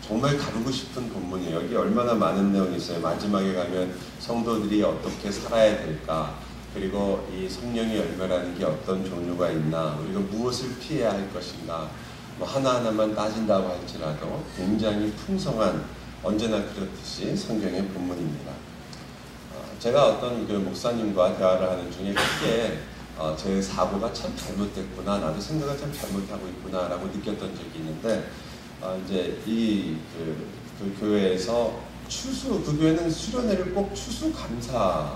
정말 다루고 싶은 본문이에요. 여기 얼마나 많은 내용이 있어요. 마지막에 가면 성도들이 어떻게 살아야 될까, 그리고 이 성령의 열매라는 게 어떤 종류가 있나, 우리가 무엇을 피해야 할 것인가, 뭐 하나하나만 따진다고 할지라도 굉장히 풍성한, 언제나 그렇듯이 성경의 본문입니다. 제가 어떤 그 목사님과 대화를 하는 중에 크게 제 사고가 참 잘못됐구나, 나도 생각을 참 잘못하고 있구나 라고 느꼈던 적이 있는데, 이제 그 교회에서 그 교회는 수련회를 꼭 추수감사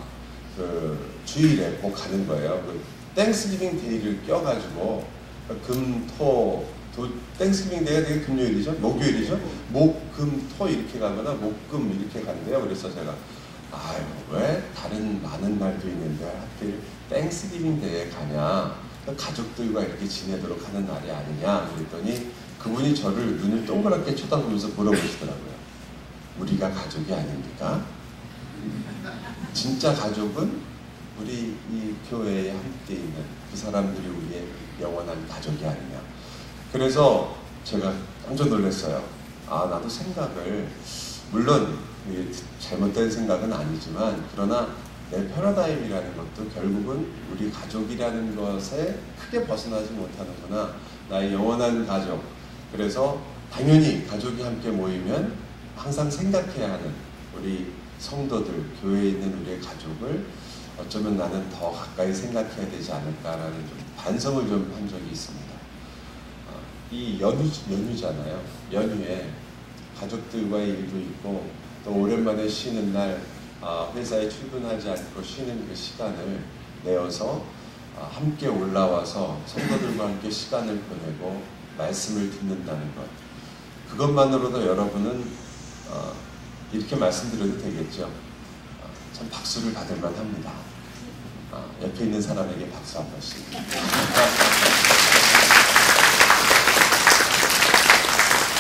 주일에 꼭 가는 거예요. 그 땡스기빙 데이를 껴가지고 땡스기빙 데이가 되게 금요일이죠? 목요일이죠? 금, 토 이렇게 가거나 목, 금 이렇게 간대요. 그래서 제가 왜 다른 많은 날도 있는데 하필 땡스기빙 데이에 가냐? 가족들과 이렇게 지내도록 하는 날이 아니냐? 그랬더니 그분이 저를 눈을 동그랗게 쳐다보면서 물어보시더라고요. 우리가 가족이 아닙니까? 진짜 가족은 우리 이 교회에 함께 있는 그 사람들이 우리의 영원한 가족이 아니냐. 그래서 제가 깜짝 놀랐어요. 나도 생각을, 물론 잘못된 생각은 아니지만, 그러나 내 패러다임이라는 것도 결국은 우리 가족이라는 것에 크게 벗어나지 못하는구나. 나의 영원한 가족. 그래서 당연히 가족이 함께 모이면 항상 생각해야 하는 우리 성도들, 교회에 있는 우리의 가족을 어쩌면 나는 더 가까이 생각해야 되지 않을까라는 좀 반성을 좀 한 적이 있습니다. 이 연휴잖아요. 연휴에 가족들과의 일도 있고, 또 오랜만에 쉬는 날 회사에 출근하지 않고 쉬는 그 시간을 내어서 함께 올라와서 성도들과 함께 시간을 보내고 말씀을 듣는다는 것, 그것만으로도 여러분은 이렇게 말씀드려도 되겠죠. 참 박수를 받을 만합니다. 옆에 있는 사람에게 박수 한 번씩.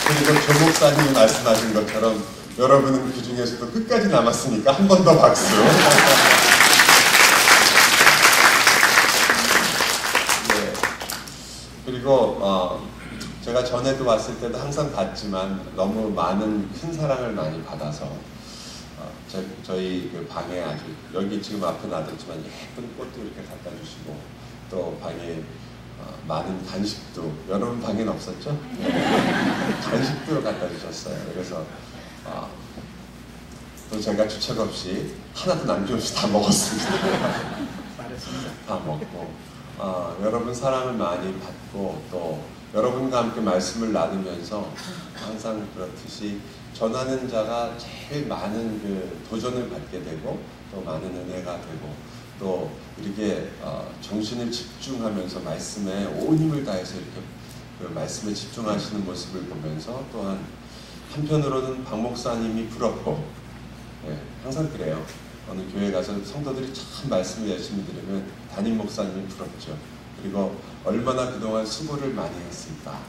그리고 조 목사님이 말씀하신 것처럼 여러분은 그 중에서도 끝까지 남았으니까 한 번 더 박수. 네. 그리고 제가 전에도 왔을 때도 항상 봤지만 너무 많은 큰 사랑을 많이 받아서 저희 그 방에 아주, 여기 지금 앞에 놔뒀지만 예쁜 꽃도 이렇게 갖다 주시고, 또 방에 많은 간식도, 여러분 방에는 없었죠? 네. 간식도 갖다 주셨어요. 그래서 또 제가 주책 없이 하나도 남김없이 다 먹었습니다. 다 먹고 여러분 사랑을 많이 받고, 또 여러분과 함께 말씀을 나누면서 항상 그렇듯이 전하는 자가 제일 많은 그 도전을 받게 되고, 또 많은 은혜가 되고, 또 이렇게 정신을 집중하면서 말씀에 온 힘을 다해서 이렇게 그 말씀에 집중하시는 모습을 보면서, 또한 한편으로는 박 목사님이 부럽고, 네, 항상 그래요. 어느 교회 가서 성도들이 참 말씀을 열심히 들으면 담임 목사님이 부럽죠. 그리고 얼마나 그동안 수고를 많이 했을까.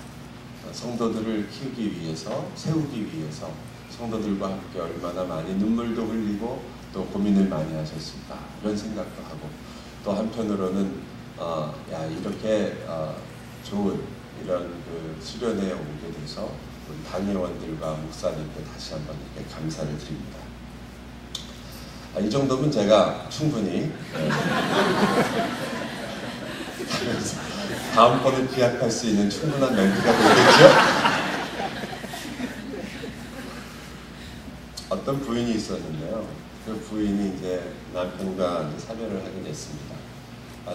성도들을 키우기 위해서, 세우기 위해서 성도들과 함께 얼마나 많이 눈물도 흘리고 또 고민을 많이 하셨을까, 이런 생각도 하고, 또 한편으로는 이렇게 좋은 이런 그 수련회에 오게 돼서 우리 단회원들과 목사님께 다시 한번 이렇게 감사를 드립니다. 이 정도면 제가 충분히 다음번에 기약할 수 있는 충분한 멘트가 되겠죠? 어떤 부인이 있었는데요. 그 부인이 이제 남편과 이제 사별을 하게 됐습니다.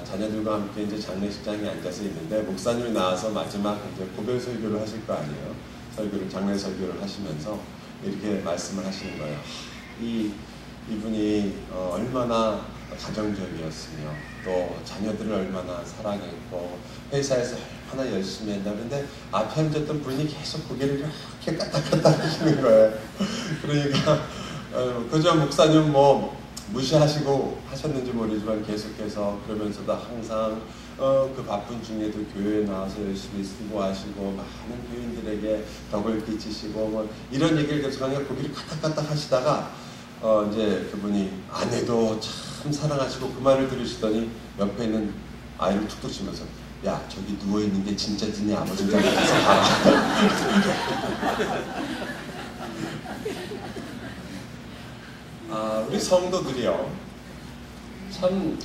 자녀들과 함께 이제 장례식장에 앉아서 있는데, 목사님이 나와서 마지막 이제 고별 설교를 하실 거 아니에요. 장례 설교를 하시면서 이렇게 말씀을 하시는 거예요. 이분이 얼마나 가정적이었으며, 또 자녀들을 얼마나 사랑했고, 회사에서 얼마나 열심히 했나. 근데 앞에 앉았던 분이 계속 고개를 이렇게 까딱까딱 하시는 거예요. 그러니까 그저 목사님 무시하시고 하셨는지 모르지만 계속해서 그러면서도 항상 그 바쁜 중에도 교회에 나와서 열심히 수고하시고 많은 교인들에게 덕을 끼치시고 이런 얘기를 계속하니까 고개를 까딱까딱 하시다가 이제 그분이 아내도 참 사랑하시고, 그 말을 들으시더니 옆에 있는 아이를 툭툭 치면서 야, 저기 누워있는 게 진짜 니네 아버지인 줄 알아서 봐라. 우리 성도들이요, 참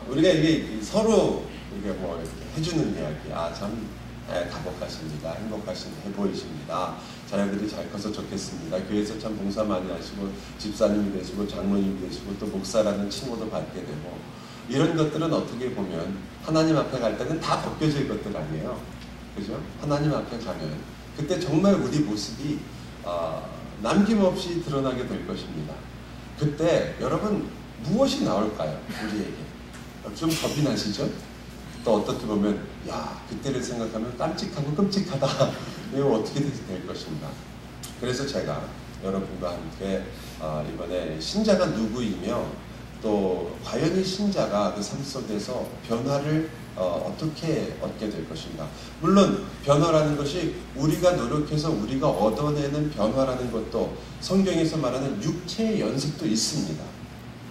우리가 이게 서로 이게 뭐 해주는 이야기, 참 다복하십니다, 행복하신해 보이십니다, 자녀들이 잘 커서 좋겠습니다, 교회에서 참 봉사 많이 하시고 집사님이 되시고 장로님이 되시고 또 목사라는 칭호도 받게 되고, 이런 것들은 어떻게 보면 하나님 앞에 갈 때는 다 벗겨질 것들 아니에요, 그죠? 하나님 앞에 가면 그때 정말 우리 모습이 남김없이 드러나게 될 것입니다. 그때 여러분 무엇이 나올까요? 우리에게 좀 겁이 나시죠? 또 어떻게 보면 야, 그때를 생각하면 깜찍하고 끔찍하다. 이거 어떻게 될 것인가. 그래서 제가 여러분과 함께 이번에 신자가 누구이며 또 과연 이 신자가 그 삶 속에서 변화를 어떻게 얻게 될 것인가. 물론 변화라는 것이 우리가 노력해서 우리가 얻어내는 변화라는 것도 성경에서 말하는 육체의 연습도 있습니다.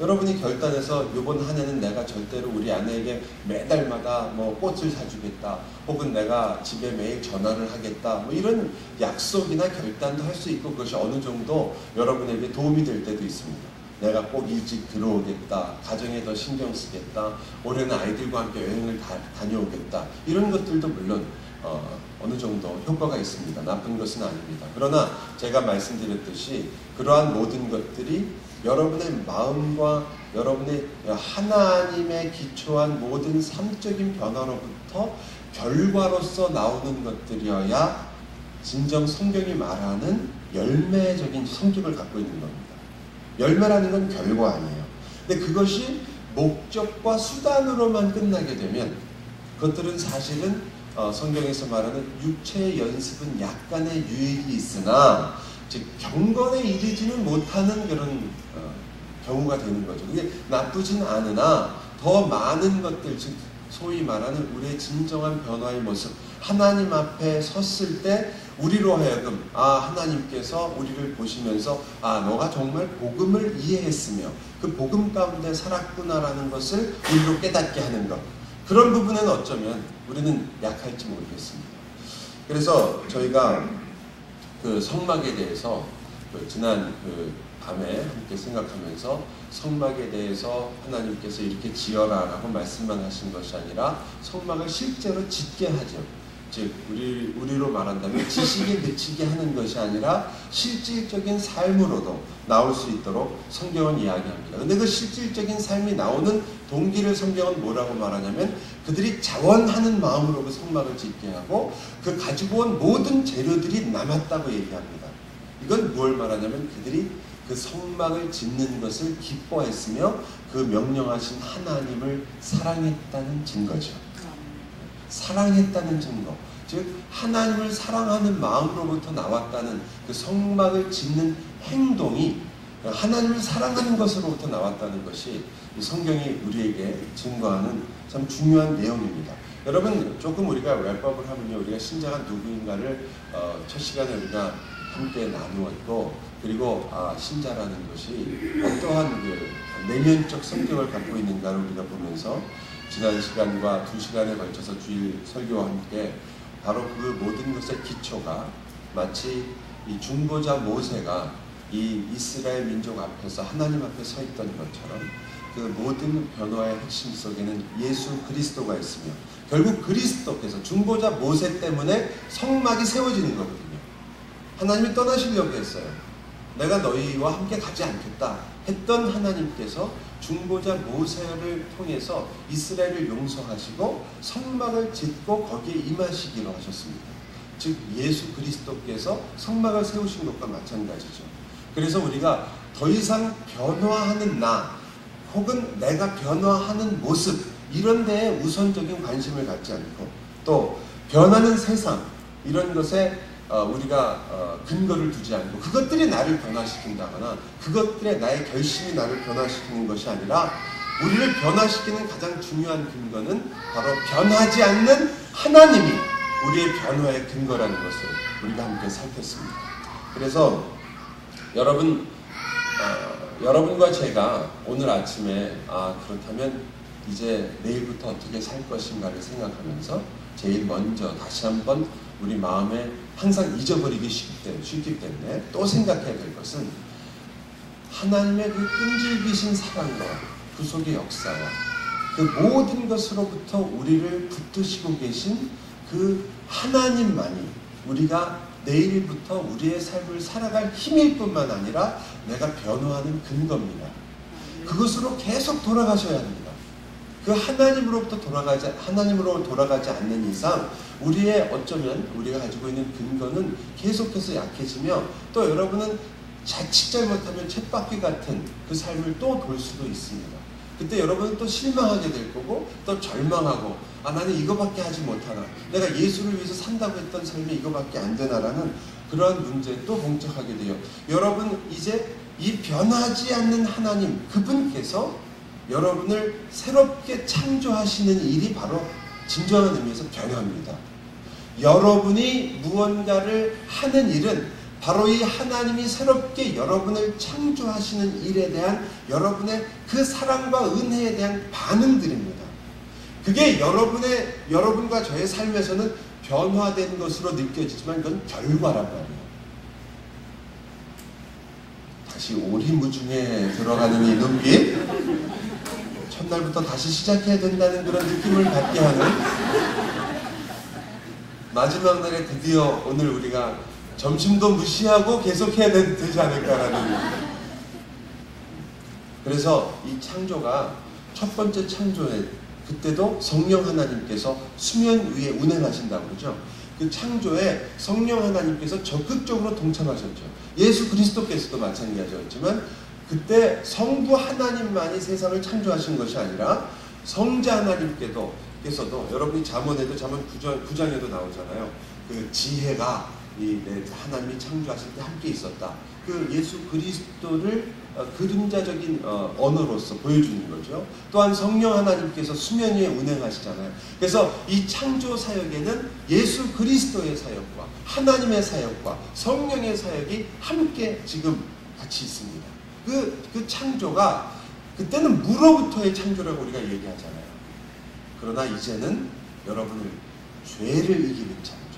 여러분이 결단해서 이번 한 해는 내가 절대로 우리 아내에게 매달마다 뭐 꽃을 사주겠다, 혹은 내가 집에 매일 전화를 하겠다, 뭐 이런 약속이나 결단도 할 수 있고, 그것이 어느 정도 여러분에게 도움이 될 때도 있습니다. 내가 꼭 일찍 들어오겠다, 가정에 더 신경 쓰겠다, 올해는 아이들과 함께 여행을 다녀오겠다, 이런 것들도 물론 어느 정도 효과가 있습니다. 나쁜 것은 아닙니다. 그러나 제가 말씀드렸듯이 그러한 모든 것들이 여러분의 마음과 여러분의 하나님의 기초한 모든 삶적인 변화로부터 결과로서 나오는 것들이어야 진정 성경이 말하는 열매적인 성격을 갖고 있는 겁니다. 열매라는 건 결과 아니에요. 근데 그것이 목적과 수단으로만 끝나게 되면 그것들은 사실은 성경에서 말하는 육체의 연습은 약간의 유익이 있으나 즉 경건에 이르지는 못하는 그런 경우가 되는 거죠. 그게 나쁘진 않으나 더 많은 것들, 즉 소위 말하는 우리의 진정한 변화의 모습, 하나님 앞에 섰을 때 우리로 하여금 하나님께서 우리를 보시면서 너가 정말 복음을 이해했으며 그 복음 가운데 살았구나라는 것을 우리로 깨닫게 하는 것, 그런 부분은 어쩌면 우리는 약할지 모르겠습니다. 그래서 저희가 그 성막에 대해서 지난 밤에 함께 생각하면서 성막에 대해서 하나님께서 이렇게 지어라 라고 말씀만 하신 것이 아니라 성막을 실제로 짓게 하죠. 즉 우리로 말한다면 지식에 그치게 하는 것이 아니라 실질적인 삶으로도 나올 수 있도록 성경은 이야기합니다. 근데 그 실질적인 삶이 나오는 동기를 성경은 뭐라고 말하냐면 그들이 자원하는 마음으로 그 성막을 짓게 하고 그 가지고 온 모든 재료들이 남았다고 얘기합니다. 이건 뭘 말하냐면 그들이 그 성막을 짓는 것을 기뻐했으며 그 명령하신 하나님을 사랑했다는 증거죠. 사랑했다는 증거, 즉 하나님을 사랑하는 마음으로부터 나왔다는 그 성막을 짓는 행동이 하나님을 사랑하는 것으로부터 나왔다는 것이 성경이 우리에게 증거하는 참 중요한 내용입니다. 여러분, 조금 우리가 랩업을 하면요, 우리가 신자가 누구인가를 첫 시간에 우리가 함께 나누었고, 그리고 신자라는 것이 어떠한 그 내면적 성격을 갖고 있는가를 우리가 보면서 지난 시간과 2시간에 걸쳐서 주일 설교와 함께 바로 그 모든 것의 기초가 마치 이 중보자 모세가 이 이스라엘 민족 앞에서 하나님 앞에 서 있던 것처럼 그 모든 변화의 핵심 속에는 예수 그리스도가 있으며 결국 그리스도께서 중보자 모세 때문에 성막이 세워지는 거거든요. 하나님이 떠나시려고 했어요. 내가 너희와 함께 가지 않겠다 했던 하나님께서 중보자 모세를 통해서 이스라엘을 용서하시고 성막을 짓고 거기에 임하시기로 하셨습니다. 즉 예수 그리스도께서 성막을 세우신 것과 마찬가지죠. 그래서 우리가 더 이상 변화하는 나 혹은 내가 변화하는 모습 이런 데에 우선적인 관심을 갖지 않고 또 변하는 세상 이런 것에 우리가 근거를 두지 않고 그것들이 나를 변화시킨다거나 그것들의 나의 결심이 나를 변화시키는 것이 아니라 우리를 변화시키는 가장 중요한 근거는 바로 변하지 않는 하나님이 우리의 변화의 근거라는 것을 우리가 함께 살폈습니다. 그래서 여러분과 제가 오늘 아침에 그렇다면 이제 내일부터 어떻게 살 것인가를 생각하면서 제일 먼저 다시 한번 우리 마음에 항상 잊어버리기 쉽기 때문에 또 생각해야 될 것은 하나님의 그 끈질기신 사랑과 그 속의 역사와 그 모든 것으로부터 우리를 붙드시고 계신 그 하나님만이 우리가 내일부터 우리의 삶을 살아갈 힘일 뿐만 아니라 내가 변화하는 근거입니다. 그것으로 계속 돌아가셔야 합니다. 그 하나님으로 돌아가지 않는 이상 우리의 어쩌면 우리가 가지고 있는 근거는 계속해서 약해지며 또 여러분은 자칫 잘못하면 쳇바퀴 같은 그 삶을 또 돌 수도 있습니다. 그때 여러분은 또 실망하게 될 거고 또 절망하고 나는 이거밖에 하지 못하나, 내가 예수를 위해서 산다고 했던 삶이 이거밖에 안 되나라는 그러한 문제에 또 봉착하게 돼요. 여러분 이제 이 변하지 않는 하나님 그분께서 여러분을 새롭게 창조하시는 일이 바로 진정한 의미에서 변화입니다. 여러분이 무언가를 하는 일은 바로 이 하나님이 새롭게 여러분을 창조하시는 일에 대한 여러분의 그 사랑과 은혜에 대한 반응들입니다. 그게 여러분과 저의 삶에서는 변화된 것으로 느껴지지만 그건 결과란 말이에요. 다시 오리무중에 들어가는 이 눈빛, 첫날부터 다시 시작해야 된다는 그런 느낌을 갖게 하는 마지막 날에 드디어 오늘 우리가 점심도 무시하고 계속해야 되지 않을까라는. 그래서 이 창조가 첫 번째 창조에 그때도 성령 하나님께서 수면 위에 운행하신다고 그러죠. 그 창조에 성령 하나님께서 적극적으로 동참하셨죠. 예수 그리스도께서도 마찬가지였지만 그때 성부 하나님만이 세상을 창조하신 것이 아니라 성자 하나님께서도 여러분이 잠언에도 잠언 9장에도 나오잖아요. 그 지혜가 하나님이 창조하실 때 함께 있었다. 그 예수 그리스도를 그림자적인 언어로서 보여주는 거죠. 또한 성령 하나님께서 수면 위에 운행하시잖아요. 그래서 이 창조 사역에는 예수 그리스도의 사역과 하나님의 사역과 성령의 사역이 함께 지금 같이 있습니다. 그 창조가 그때는 무로부터의 창조라고 우리가 얘기하잖아요. 그러나 이제는 여러분을 죄를 이기는 창조,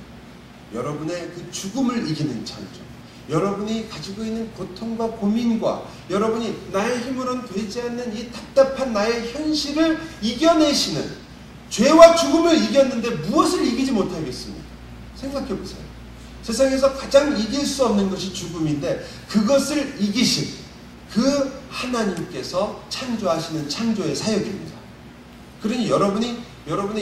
여러분의 그 죽음을 이기는 창조, 여러분이 가지고 있는 고통과 고민과 여러분이 나의 힘으로는 되지 않는 이 답답한 나의 현실을 이겨내시는, 죄와 죽음을 이겼는데 무엇을 이기지 못하겠습니까? 생각해 보세요. 세상에서 가장 이길 수 없는 것이 죽음인데 그것을 이기신 그 하나님께서 창조하시는 창조의 사역입니다. 그러니 여러분의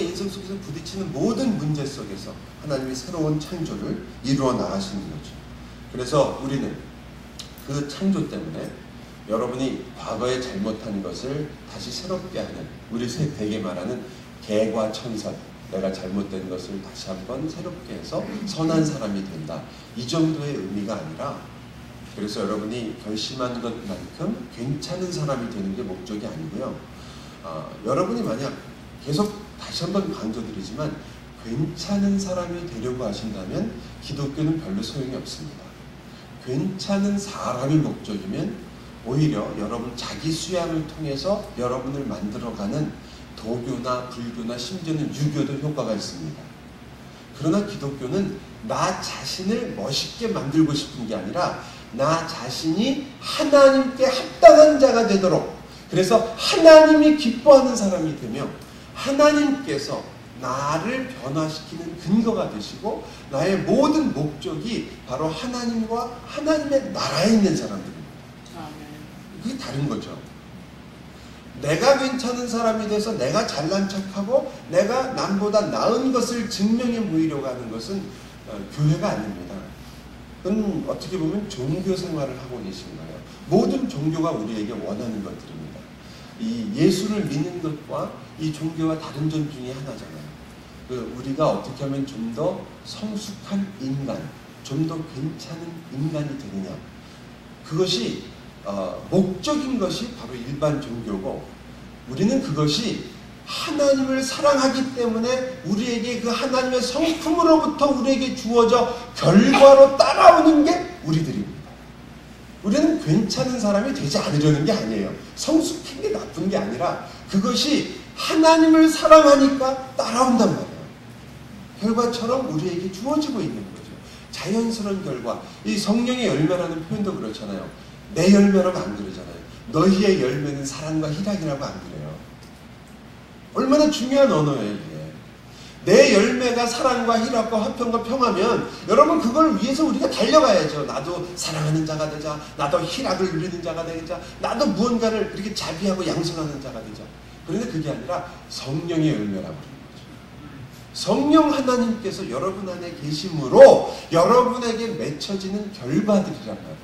인생 속에서 부딪히는 모든 문제 속에서 하나님이 새로운 창조를 이루어 나가시는 거죠. 그래서 우리는 그 창조 때문에 여러분이 과거에 잘못한 것을 다시 새롭게 하는, 우리 대개 말하는 개과천선, 내가 잘못된 것을 다시 한번 새롭게 해서 선한 사람이 된다, 이 정도의 의미가 아니라, 그래서 여러분이 결심한 것만큼 괜찮은 사람이 되는 게 목적이 아니고요. 여러분이 만약 계속 다시 한번 강조드리지만 괜찮은 사람이 되려고 하신다면 기독교는 별로 소용이 없습니다. 괜찮은 사람이 목적이면 오히려 여러분 자기 수양을 통해서 여러분을 만들어가는 도교나 불교나 심지어는 유교도 효과가 있습니다. 그러나 기독교는 나 자신을 멋있게 만들고 싶은 게 아니라 나 자신이 하나님께 합당한 자가 되도록, 그래서 하나님이 기뻐하는 사람이 되며 하나님께서 나를 변화시키는 근거가 되시고 나의 모든 목적이 바로 하나님과 하나님의 나라에 있는 사람들입니다. 그게 다른 거죠. 내가 괜찮은 사람이 돼서 내가 잘난 척하고 내가 남보다 나은 것을 증명해 보이려고 하는 것은 교회가 아닙니다. 그건 어떻게 보면 종교 생활을 하고 계신 거예요. 모든 종교가 우리에게 원하는 것들입니다. 이 예수를 믿는 것과 이 종교와 다른 점 중에 하나잖아요. 우리가 어떻게 하면 좀 더 성숙한 인간, 좀 더 괜찮은 인간이 되느냐, 그것이 목적인 것이 바로 일반 종교고, 우리는 그것이 하나님을 사랑하기 때문에 우리에게 그 하나님의 성품으로부터 우리에게 주어져 결과로 따라오는 게 우리들입니다. 우리는 괜찮은 사람이 되지 않으려는 게 아니에요. 성숙한 게 나쁜 게 아니라 그것이 하나님을 사랑하니까 따라온단 말이에요. 결과처럼 우리에게 주어지고 있는 거죠. 자연스러운 결과. 이 성령의 열매라는 표현도 그렇잖아요. 내 열매라고 안 그러잖아요. 너희의 열매는 사랑과 희락이라고 안 그래요. 얼마나 중요한 언어예요, 이게. 내 열매가 사랑과 희락과 화평과 평화면 여러분 그걸 위해서 우리가 달려가야죠. 나도 사랑하는 자가 되자. 나도 희락을 누리는 자가 되자. 나도 무언가를 이렇게 자비하고 양선하는 자가 되자. 그런데 그게 아니라 성령의 열매라고 하는 거죠. 성령 하나님께서 여러분 안에 계심으로 여러분에게 맺혀지는 결과들이란 말이에요.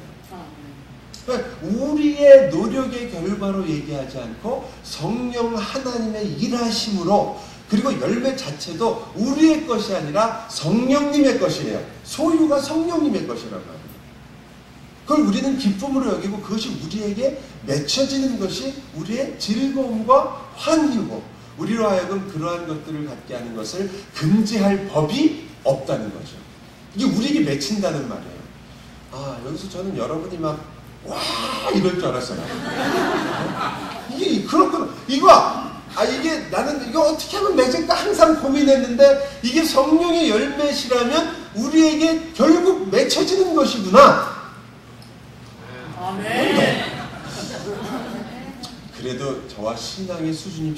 그러니까 우리의 노력의 결과로 얘기하지 않고 성령 하나님의 일하심으로, 그리고 열매 자체도 우리의 것이 아니라 성령님의 것이에요. 소유가 성령님의 것이란 말이에요. 그걸 우리는 기쁨으로 여기고 그것이 우리에게 맺혀지는 것이 우리의 즐거움과 환희고, 우리로 하여금 그러한 것들을 갖게 하는 것을 금지할 법이 없다는 거죠. 이게 우리에게 맺힌다는 말이에요. 아, 여기서 저는 여러분이 막 와 이럴 줄 알았어요. 이게 그렇구나. 이게 나는 이거 어떻게 하면 맺을까 항상 고민했는데 이게 성령의 열매시라면 우리에게 결국 맺혀지는 것이구나. 아멘. 그래도 저와 신앙의 수준이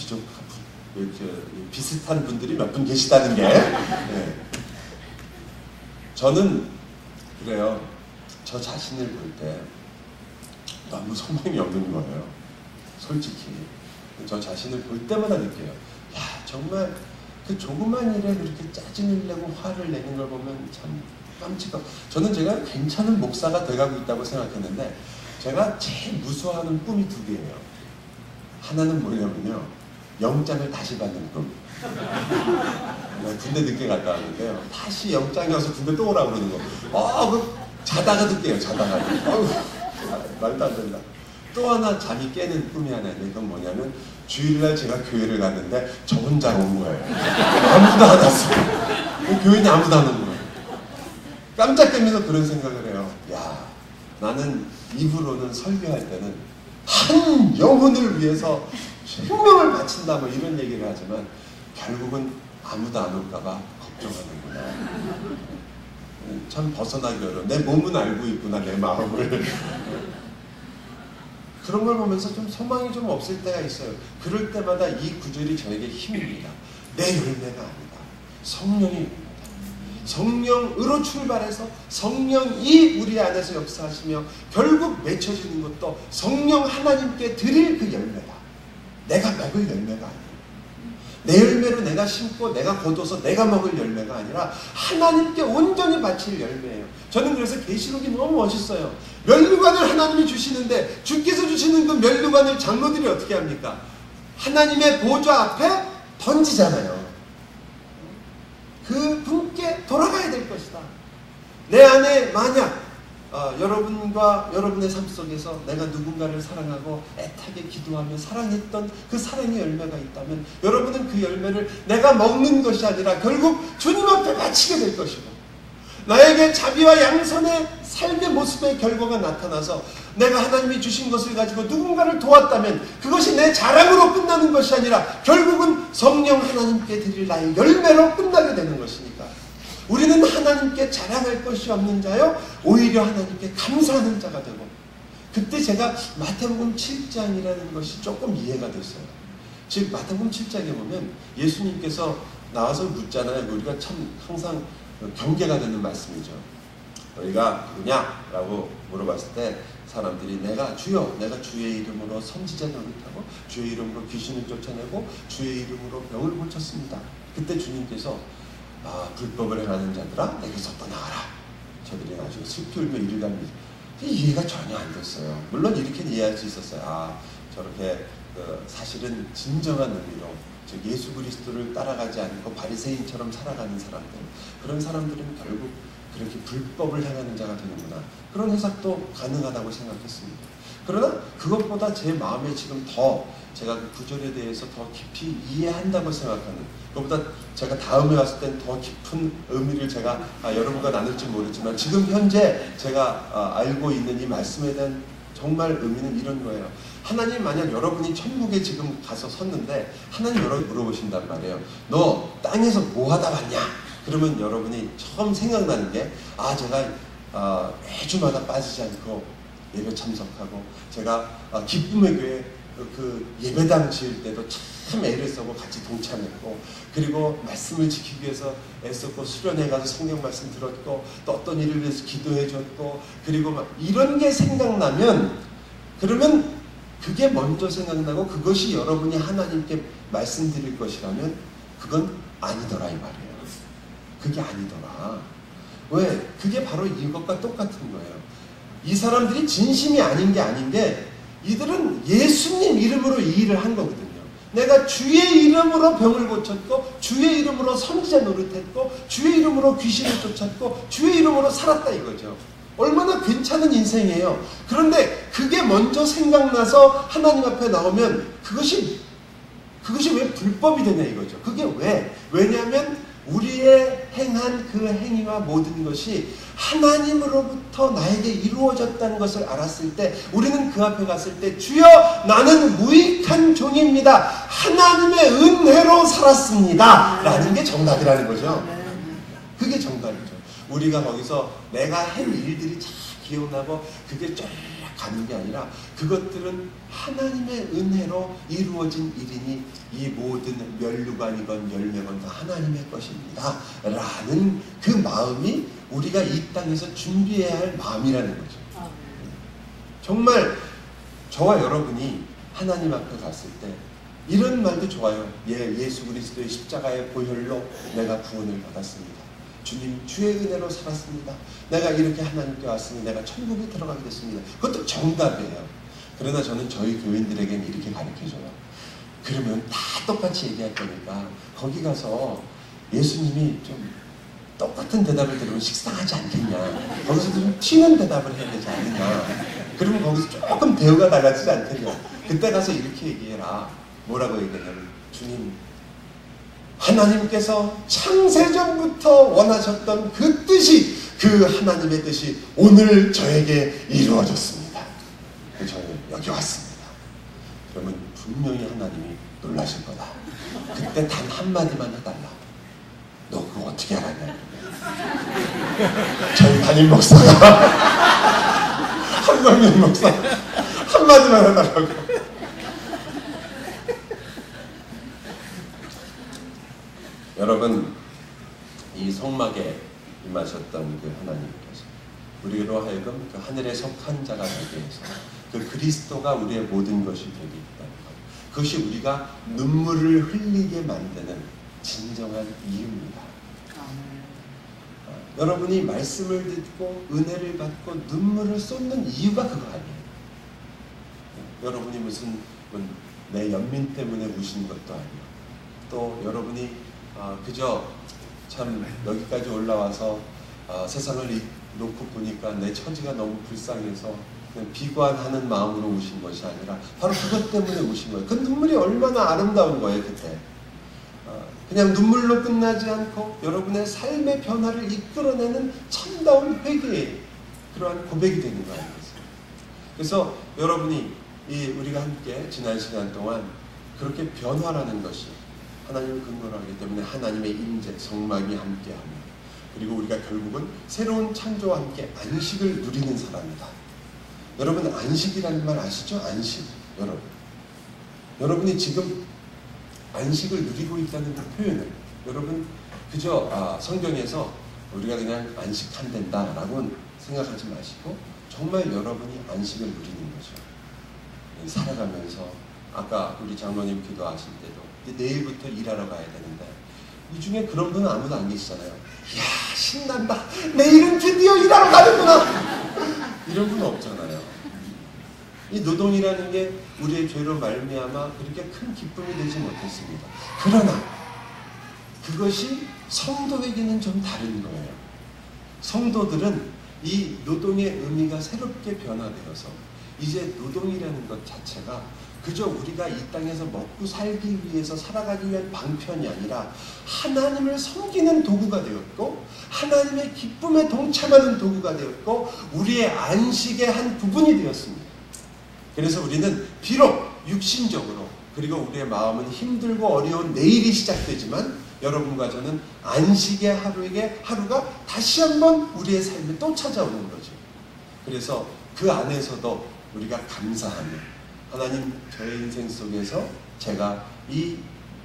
비슷한 분들이 몇 분 계시다는 게, 네. 저는 그래요. 저 자신을 볼 때 너무 소망이 없는 거예요. 솔직히 저 자신을 볼 때마다 느껴요. 야, 정말 그 조그만 일에 그렇게 짜증을 내고 화를 내는 걸 보면 참 깜찍하고. 저는 제가 괜찮은 목사가 돼가고 있다고 생각했는데 제가 제일 무서워하는 꿈이 두 개예요. 하나는 뭐냐면요, 영장을 다시 받는 꿈. 군대 늦게 갔다 왔는데요, 다시 영장이 와서 군대 또 오라고 그러는 거. 자다가 듣게요. 자다가. 말도 안 된다. 또 하나 잠이 깨는 꿈이 하나 있는데, 그건 뭐냐면 주일날 제가 교회를 갔는데 저 혼자 온 거예요. 아무도 안 왔어요. 교인이 아무도 안 온 거예요. 깜짝 깨면서 그런 생각을 해요. 야, 나는 입으로는 설교할 때는 한 영혼을 위해서 생명을 바친다 뭐 이런 얘기를 하지만 결국은 아무도 안 올까봐 걱정하는구나. 참 벗어나기 어려워. 내 몸은 알고 있구나, 내 마음을. 그런 걸 보면서 좀 소망이 좀 없을 때가 있어요. 그럴 때마다 이 구절이 저에게 힘입니다. 내 열매가 아니다. 성령입니다. 성령으로 출발해서 성령이 우리 안에서 역사하시며 결국 맺혀지는 것도 성령 하나님께 드릴 그 열매다. 내가 먹을 열매가 아니에요. 내 열매로 내가 심고 내가 거둬서 내가 먹을 열매가 아니라 하나님께 온전히 바칠 열매예요. 저는 그래서 계시록이 너무 멋있어요. 면류관을 하나님이 주시는데 주께서 주시는 그 면류관을 장로들이 어떻게 합니까? 하나님의 보좌 앞에 던지잖아요. 그 분께 돌아가야 될 것이다. 내 안에 만약 여러분과 여러분의 삶 속에서 내가 누군가를 사랑하고 애타게 기도하며 사랑했던 그 사랑의 열매가 있다면 여러분은 그 열매를 내가 먹는 것이 아니라 결국 주님 앞에 바치게 될 것이고, 나에게 자비와 양선의 삶의 모습의 결과가 나타나서 내가 하나님이 주신 것을 가지고 누군가를 도왔다면 그것이 내 자랑으로 끝나는 것이 아니라 결국은 성령 하나님께 드릴 나의 열매로 끝나게 되는 것이니까 우리는 하나님께 자랑할 것이 없는 자요 오히려 하나님께 감사하는 자가 되고, 그때 제가 마태복음 7장이라는 것이 조금 이해가 됐어요. 즉 마태복음 7장에 보면 예수님께서 나와서 묻잖아요. 우리가 참 항상 경계가 되는 말씀이죠. 너희가 누구냐? 라고 물어봤을 때 사람들이 내가 주여, 내가 주의 이름으로 선지자 노릇하고 주의 이름으로 귀신을 쫓아내고 주의 이름으로 병을 고쳤습니다. 그때 주님께서 불법을 행하는 자들아 내게서 떠나가라. 저들이 나중에 슬피 울며 이를 갑니다. 이해가 전혀 안 됐어요. 물론 이렇게 이해할 수 있었어요. 저렇게 사실은 진정한 의미로 즉 예수 그리스도를 따라가지 않고 바리새인처럼 살아가는 사람들, 그런 사람들은 결국 그렇게 불법을 행하는 자가 되는구나, 그런 해석도 가능하다고 생각했습니다. 그러나 그것보다 제 마음에 지금 더 제가 그 구절에 대해서 더 깊이 이해한다고 생각하는, 그것보다 제가 다음에 왔을 땐 더 깊은 의미를 제가 여러분과 나눌지 모르지만 지금 현재 제가 알고 있는 이 말씀에 대한 정말 의미는 이런 거예요. 하나님 만약 여러분이 천국에 지금 가서 섰는데 하나님 여러분 물어보신단 말이에요. 너 땅에서 뭐 하다 왔냐? 그러면 여러분이 처음 생각나는 게 제가 매주마다 빠지지 않고 예배 참석하고 제가 기쁨의 교회 그 예배당 지을 때도 참 애를 쓰고 같이 동참했고 그리고 말씀을 지키기 위해서 애썼고 수련회 가서 성경 말씀 들었고 또 어떤 일을 위해서 기도해줬고 그리고 막 이런 게 생각나면 그러면 그게 먼저 생각나고 그것이 여러분이 하나님께 말씀드릴 것이라면 그건 아니더라 이 말이에요. 그게 아니더라. 왜? 그게 바로 이것과 똑같은 거예요. 이 사람들이 진심이 아닌 게 아닌 게 이들은 예수님 이름으로 이 일을 한 거거든요. 내가 주의 이름으로 병을 고쳤고 주의 이름으로 선지자 노릇했고 주의 이름으로 귀신을 쫓았고 주의 이름으로 살았다 이거죠. 얼마나 괜찮은 인생이에요. 그런데 그게 먼저 생각나서 하나님 앞에 나오면 그것이 왜 불법이 되냐 이거죠. 그게 왜? 왜냐하면 우리의 행한 그 행위와 모든 것이 하나님으로부터 나에게 이루어졌다는 것을 알았을 때 우리는 그 앞에 갔을 때 주여 나는 무익한 종입니다. 하나님의 은혜로 살았습니다. 라는 게 정답이라는 거죠. 그게 정답이죠. 우리가 거기서 내가 한 일들이 참 기억나고 그게 쫙 가는 게 아니라 그것들은 하나님의 은혜로 이루어진 일이니 이 모든 면류관이건 열매건 다 하나님의 것입니다. 라는 그 마음이 우리가 이 땅에서 준비해야 할 마음이라는 거죠. 정말 저와 여러분이 하나님 앞에 갔을 때 이런 말도 좋아요. 예수 그리스도의 십자가의 보혈로 내가 구원을 받았습니다. 주님 주의 은혜로 살았습니다. 내가 이렇게 하나님께 왔으니 내가 천국에 들어가게 됐습니다. 그것도 정답이에요. 그러나 저는 저희 교인들에게는 이렇게 가르쳐줘요. 그러면 다 똑같이 얘기할 거니까 거기 가서 예수님이 좀 똑같은 대답을 들으면 식상하지 않겠냐. 거기서도 좀 튀는 대답을 해야 되지 않느냐. 그러면 거기서 조금 대우가 달라지지 않겠냐. 그때 가서 이렇게 얘기해라. 뭐라고 얘기하냐면 주님 하나님께서 창세전부터 원하셨던 그 뜻이 그 하나님의 뜻이 오늘 저에게 이루어졌습니다. 저는 여기 왔습니다. 그러면 분명히 하나님이 놀라실 거다. 그때 단 한마디만 해달라. 너 그거 어떻게 알았냐? 저희 담임 목사가 한명민 목사 한마디만 해달라고. 여러분 이 성막에 임하셨던 그 하나님께서 우리로 하여금 그 하늘의 속한 자가 되게 해서 그 그리스도가 우리의 모든 것이 되게 있다는 것. 그것이 우리가 눈물을 흘리게 만드는 진정한 이유입니다. 여러분이 말씀을 듣고 은혜를 받고 눈물을 쏟는 이유가 그거 아니에요. 여러분이 무슨 내 연민 때문에 우신 것도 아니고 또 여러분이 그저 참 여기까지 올라와서 세상을 놓고 보니까 내 처지가 너무 불쌍해서 그냥 비관하는 마음으로 우신 것이 아니라 바로 그것 때문에 우신 거예요. 그 눈물이 얼마나 아름다운 거예요 그때. 그냥 눈물로 끝나지 않고 여러분의 삶의 변화를 이끌어내는 참다운 회개의 그러한 고백이 되는 거 아니겠어요? 그래서 여러분이 우리가 함께 지난 시간 동안 그렇게 변화라는 것이 하나님을 근거로 하기 때문에 하나님의 임재, 성막이 함께하며 그리고 우리가 결국은 새로운 창조와 함께 안식을 누리는 사람이다. 여러분 안식이라는 말 아시죠? 안식. 여러분이 지금 안식을 누리고 있다는 그 표현을 여러분 그저 성경에서 우리가 그냥 안식한댄다라고 생각하지 마시고 정말 여러분이 안식을 누리는 거죠. 살아가면서 아까 우리 장로님 기도하실 때도 내일부터 일하러 가야 되는데 이 중에 그런 분은 아무도 안 계시잖아요. 이야 신난다. 내일은 드디어 일하러 가는구나. 이런 분은 없잖아요. 이 노동이라는 게 우리의 죄로 말미암아 그렇게 큰 기쁨이 되지 못했습니다. 그러나 그것이 성도에게는 좀 다른 거예요. 성도들은 이 노동의 의미가 새롭게 변화되어서 이제 노동이라는 것 자체가 그저 우리가 이 땅에서 먹고 살기 위해서 살아가기 위한 방편이 아니라 하나님을 섬기는 도구가 되었고 하나님의 기쁨에 동참하는 도구가 되었고 우리의 안식의 한 부분이 되었습니다. 그래서 우리는 비록 육신적으로 그리고 우리의 마음은 힘들고 어려운 내일이 시작되지만 여러분과 저는 안식의 하루가 다시 한번 우리의 삶에 또 찾아오는 거죠. 그래서 그 안에서도 우리가 감사하며 하나님 저의 인생 속에서 제가 이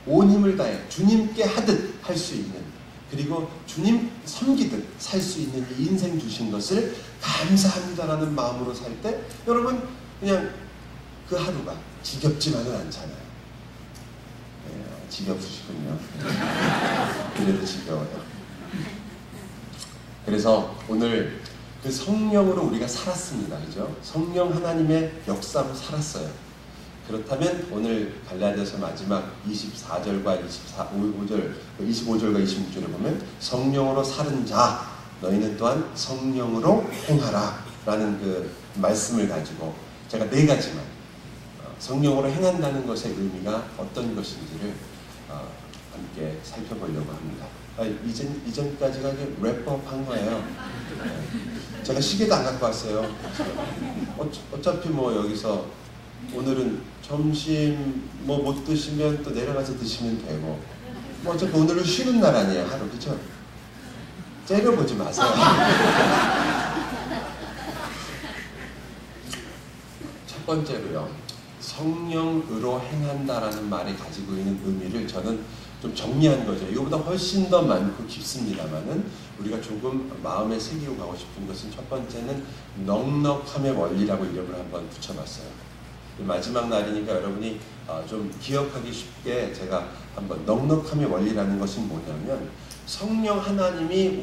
온 힘을 다해 주님께 하듯 할 수 있는 그리고 주님 섬기듯 살 수 있는 이 인생 주신 것을 감사합니다라는 마음으로 살 때 여러분 그냥 그 하루가 지겹지만은 않잖아요. 네, 지겹으시군요. 그래도 지겨워요. 그래서 오늘 그 성령으로 우리가 살았습니다. 그죠? 성령 하나님의 역사로 살았어요. 그렇다면 오늘 갈라디아서 마지막 24절과 25절과 26절에 보면 성령으로 사는 자 너희는 또한 성령으로 행하라 라는 그 말씀을 가지고 제가 4가지만 성령으로 행한다는 것의 의미가 어떤 것인지를 함께 살펴보려고 합니다. 이전까지가 랩업 한 거예요. 제가 시계도 안 갖고 왔어요. 어차피 뭐 여기서 오늘은 점심 뭐 못 드시면 또 내려가서 드시면 되고 뭐 어차피 오늘은 쉬는 날 아니에요. 하루. 그쵸? 째려보지 마세요. 첫 번째로요. 성령으로 행한다라는 말이 가지고 있는 의미를 저는 좀 정리한 거죠. 이거보다 훨씬 더 많고 깊습니다만은 우리가 조금 마음에 새기고 가고 싶은 것은 첫 번째는 넉넉함의 원리라고 이름을 한번 붙여봤어요. 마지막 날이니까 여러분이 좀 기억하기 쉽게 제가 한번 넉넉함의 원리라는 것은 뭐냐면 성령 하나님이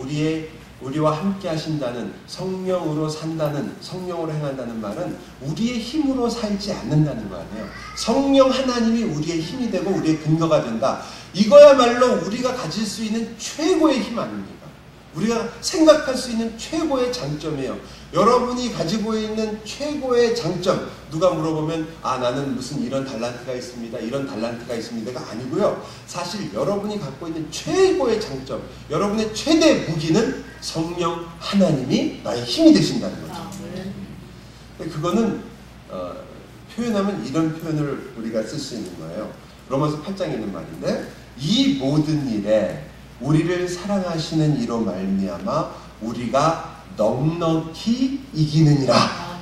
우리와 함께 하신다는 성령으로 산다는 성령으로 행한다는 말은 우리의 힘으로 살지 않는다는 거 아니에요. 성령 하나님이 우리의 힘이 되고 우리의 근거가 된다. 이거야말로 우리가 가질 수 있는 최고의 힘 아닙니까? 우리가 생각할 수 있는 최고의 장점이에요. 여러분이 가지고 있는 최고의 장점 누가 물어보면 나는 무슨 이런 달란트가 있습니다. 이런 달란트가 있습니다가 아니고요. 사실 여러분이 갖고 있는 최고의 장점 여러분의 최대 무기는 성령 하나님이 나의 힘이 되신다는 거죠. 그거는 표현하면 이런 표현을 우리가 쓸 수 있는 거예요. 로마서 8장에 있는 말인데 이 모든 일에 우리를 사랑하시는 이로 말미암아 우리가 넉넉히 이기느니라.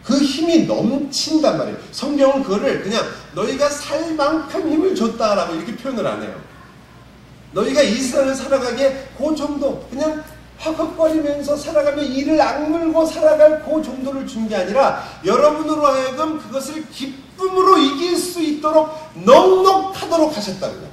그 힘이 넘친단 말이에요. 성경은 그거를 그냥 너희가 살 만큼 힘을 줬다라고 이렇게 표현을 안 해요. 너희가 이 세상을 살아가기에 그 정도 그냥 헉헉거리면서 살아가며 이를 악물고 살아갈 그 정도를 준 게 아니라 여러분으로 하여금 그것을 기쁨으로 이길 수 있도록 넉넉하도록 하셨다고요.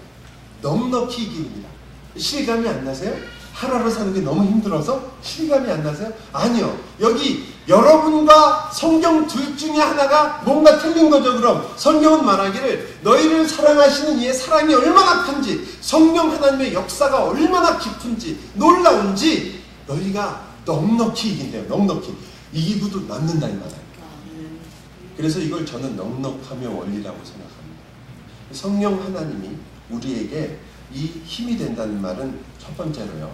넉넉히 이깁니다. 실감이 안 나세요? 하루하루 사는 게 너무 힘들어서 실감이 안 나세요? 아니요. 여기 여러분과 성경 둘 중에 하나가 뭔가 틀린 거죠. 그럼 성경은 말하기를 너희를 사랑하시는 이의 사랑이 얼마나 큰지 성령 하나님의 역사가 얼마나 깊은지 놀라운지 너희가 넉넉히 이긴대요. 넉넉히. 이기고도 남는다 이 말이에요. 그래서 이걸 저는 넉넉함의 원리라고 생각합니다. 성령 하나님이 우리에게 이 힘이 된다는 말은 첫 번째로요.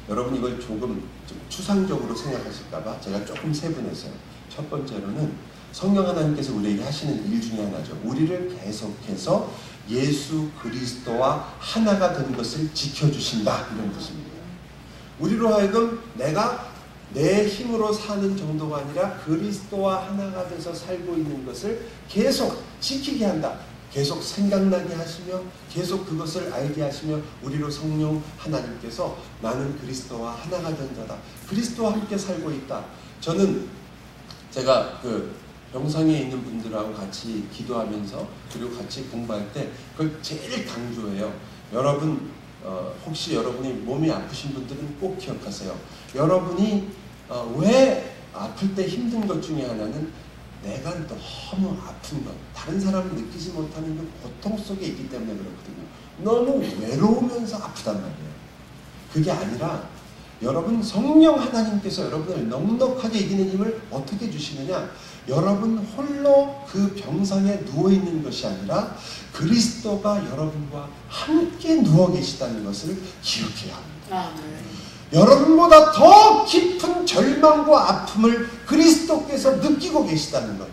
여러분 이걸 조금 좀 추상적으로 생각하실까봐 제가 조금 세분했어요. 첫 번째로는 성령 하나님께서 우리에게 하시는 일 중에 하나죠. 우리를 계속해서 예수 그리스도와 하나가 된 것을 지켜주신다 이런 뜻입니다. 우리로 하여금 내가 내 힘으로 사는 정도가 아니라 그리스도와 하나가 돼서 살고 있는 것을 계속 지키게 한다. 계속 생각나게 하시며 계속 그것을 알게 하시며 우리로 성령 하나님께서 나는 그리스도와 하나가 된 자다. 그리스도와 함께 살고 있다. 저는 제가 그 영상에 있는 분들하고 같이 기도하면서 그리고 같이 공부할 때 그걸 제일 강조해요. 여러분 혹시 여러분이 몸이 아프신 분들은 꼭 기억하세요. 여러분이 왜 아플 때 힘든 것 중에 하나는 내가 너무 아픈 것, 다른 사람은 느끼지 못하는 그 고통 속에 있기 때문에 그렇거든요. 너무 외로우면서 아프단 말이에요. 그게 아니라 여러분 성령 하나님께서 여러분을 넉넉하게 이기는 힘을 어떻게 주시느냐? 여러분 홀로 그 병상에 누워있는 것이 아니라 그리스도가 여러분과 함께 누워 계시다는 것을 기억해야 합니다. 여러분보다 더 깊은 절망과 아픔을 그리스도께서 느끼고 계시다는 것.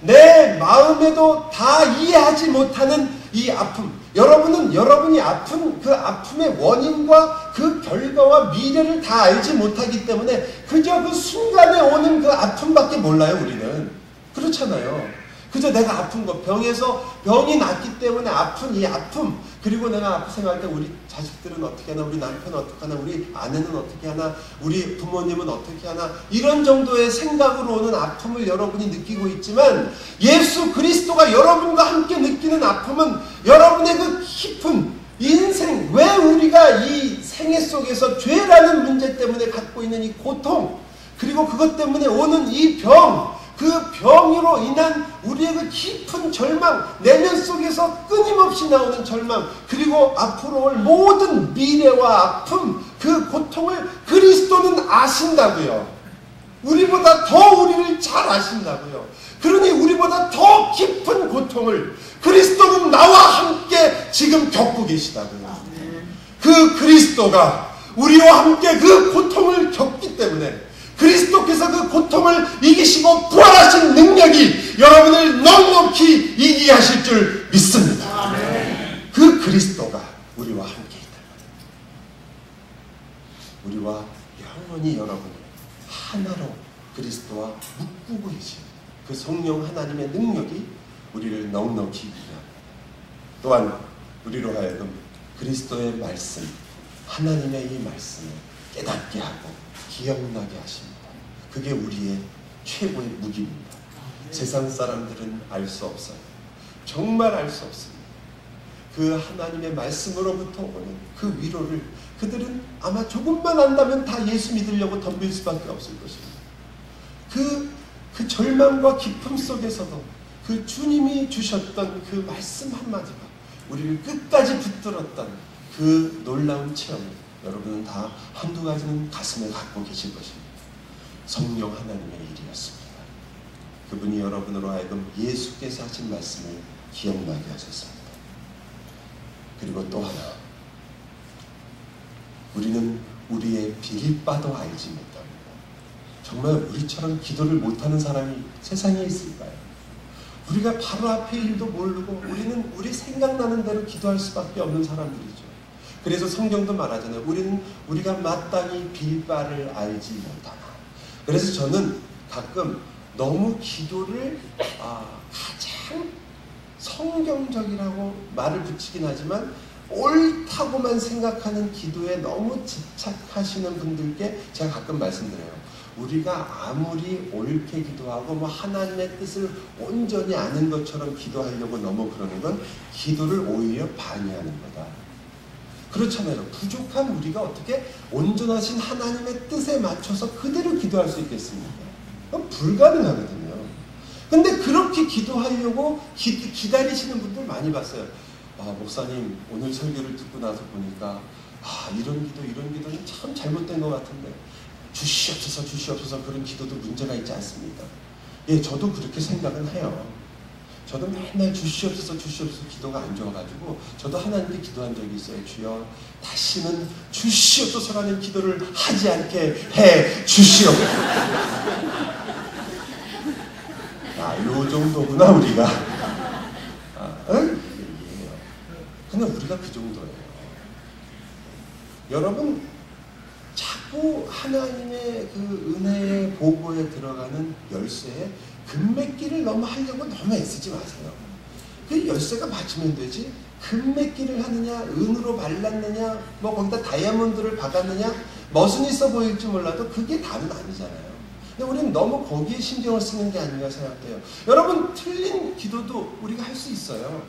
내 마음에도 다 이해하지 못하는 이 아픔, 여러분이 아픈 그 아픔의 원인과 그 결과와 미래를 다 알지 못하기 때문에 그저 그 순간에 오는 그 아픔밖에 몰라요. 우리는 그렇잖아요. 그저 내가 아픈 것, 병이 났기 때문에 아픈 이 아픔, 그리고 내가 생각할 때 우리 자식들은 어떻게 하나, 우리 남편은 어떻게 하나, 우리 아내는 어떻게 하나, 우리 부모님은 어떻게 하나, 이런 정도의 생각으로 오는 아픔을 여러분이 느끼고 있지만 예수 그리스도가 여러분과 함께 느끼는 아픔은 여러분의 그 깊은 인생, 왜 우리가 이 생애 속에서 죄라는 문제 때문에 갖고 있는 이 고통, 그리고 그것 때문에 오는 이 병, 그 병으로 인한 우리의 그 깊은 절망, 내면 속에서 끊임없이 나오는 절망, 그리고 앞으로 올 모든 미래와 아픔, 그 고통을 그리스도는 아신다고요. 우리보다 더 우리를 잘 아신다고요. 그러니 우리보다 더 깊은 고통을 그리스도는 나와 함께 지금 겪고 계시다고요. 그 그리스도가 우리와 함께 그 고통을 겪기 때문에 그리스도께서 그 고통을 이기시고 부활하신 능력이 여러분을 넉넉히 이기게 하실 줄 믿습니다. 그 그리스도가 우리와 함께 있다. 우리와 영원히 여러분을 하나로 그리스도와 묶고 계신 그 성령 하나님의 능력이 우리를 넉넉히 이기게 합니다. 또한 우리로 하여금 그리스도의 말씀, 하나님의 이 말씀을 깨닫게 하고 기억나게 하십니다. 그게 우리의 최고의 무기입니다. 세상 사람들은 알 수 없어요. 정말 알 수 없습니다. 그 하나님의 말씀으로부터 오는 그 위로를 그들은 아마 조금만 안다면 다 예수 믿으려고 덤빌 수밖에 없을 것입니다. 그 절망과 기쁨 속에서도 그 주님이 주셨던 그 말씀 한마디가 우리를 끝까지 붙들었던 그 놀라운 체험을 여러분은 다 한두 가지는 가슴에 갖고 계실 것입니다. 성령 하나님의 일이었습니다. 그분이 여러분으로 하여금 예수께서 하신 말씀을 기억나게 하셨습니다. 그리고 또 하나, 우리는 우리의 빌 바도 알지 못합니다. 정말 우리처럼 기도를 못하는 사람이 세상에 있을까요? 우리가 바로 앞에 일도 모르고 우리는 우리 생각나는 대로 기도할 수밖에 없는 사람들이죠. 그래서 성경도 말하잖아요. 우리가 마땅히 빌 바를 알지 못하나. 그래서 저는 가끔 너무 기도를 가장 성경적이라고 말을 붙이긴 하지만 옳다고만 생각하는 기도에 너무 집착하시는 분들께 제가 가끔 말씀드려요. 우리가 아무리 옳게 기도하고 하나님의 뜻을 온전히 아는 것처럼 기도하려고 너무 그러는 건 기도를 오히려 방해하는 거다. 그렇잖아요. 부족한 우리가 어떻게 온전하신 하나님의 뜻에 맞춰서 그대로 기도할 수 있겠습니까? 그건 불가능하거든요. 근데 그렇게 기도하려고 기다리시는 분들 많이 봤어요. 목사님 오늘 설교를 듣고 나서 보니까 이런 기도는 참 잘못된 것 같은데 주시옵소서 그런 기도도 문제가 있지 않습니까? 예, 저도 그렇게 생각은 해요. 저도 맨날 주시옵소서 기도가 안 좋아가지고 저도 하나님께 기도한 적이 있어요. 주여 다시는 주시옵소서라는 기도를 하지 않게 해 주시옵소서. 요 정도구나 우리가. 근데 우리가 그 정도예요. 여러분 자꾸 하나님의 그 은혜의 보고에 들어가는 열쇠에 금메기를 너무 애쓰지 마세요. 그 열쇠가 맞으면 되지. 금메기를 하느냐, 은으로 발랐느냐, 거기다 다이아몬드를 박았느냐, 멋은 있어 보일지 몰라도 그게 답은 아니잖아요. 근데 우리는 너무 거기에 신경을 쓰는 게 아닌가 생각돼요. 여러분 틀린 기도도 우리가 할 수 있어요.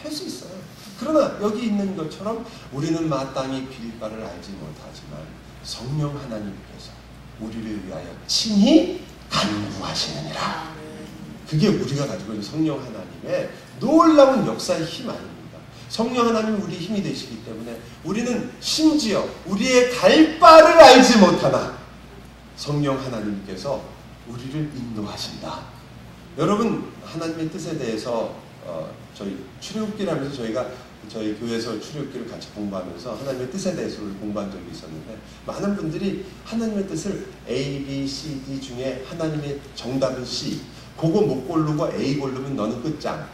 할 수 있어요. 그러나 여기 있는 것처럼 우리는 마땅히 빌 바를 알지 못하지만 성령 하나님께서 우리를 위하여 친히 간구하시느니라. 그게 우리가 가지고 있는 성령 하나님의 놀라운 역사의 힘 아닙니까? 성령 하나님이 우리의 힘이 되시기 때문에 우리는 심지어 우리의 갈 바를 알지 못하나 성령 하나님께서 우리를 인도하신다. 여러분 하나님의 뜻에 대해서 저희 출애굽기를 하면서 저희 교회에서 출애굽기를 같이 공부하면서 하나님의 뜻에 대해서 공부한 적이 있었는데 많은 분들이 하나님의 뜻을 A, B, C, D 중에 하나님의 정답은 C, 그거 못 고르고 A 고르면 너는 끝장.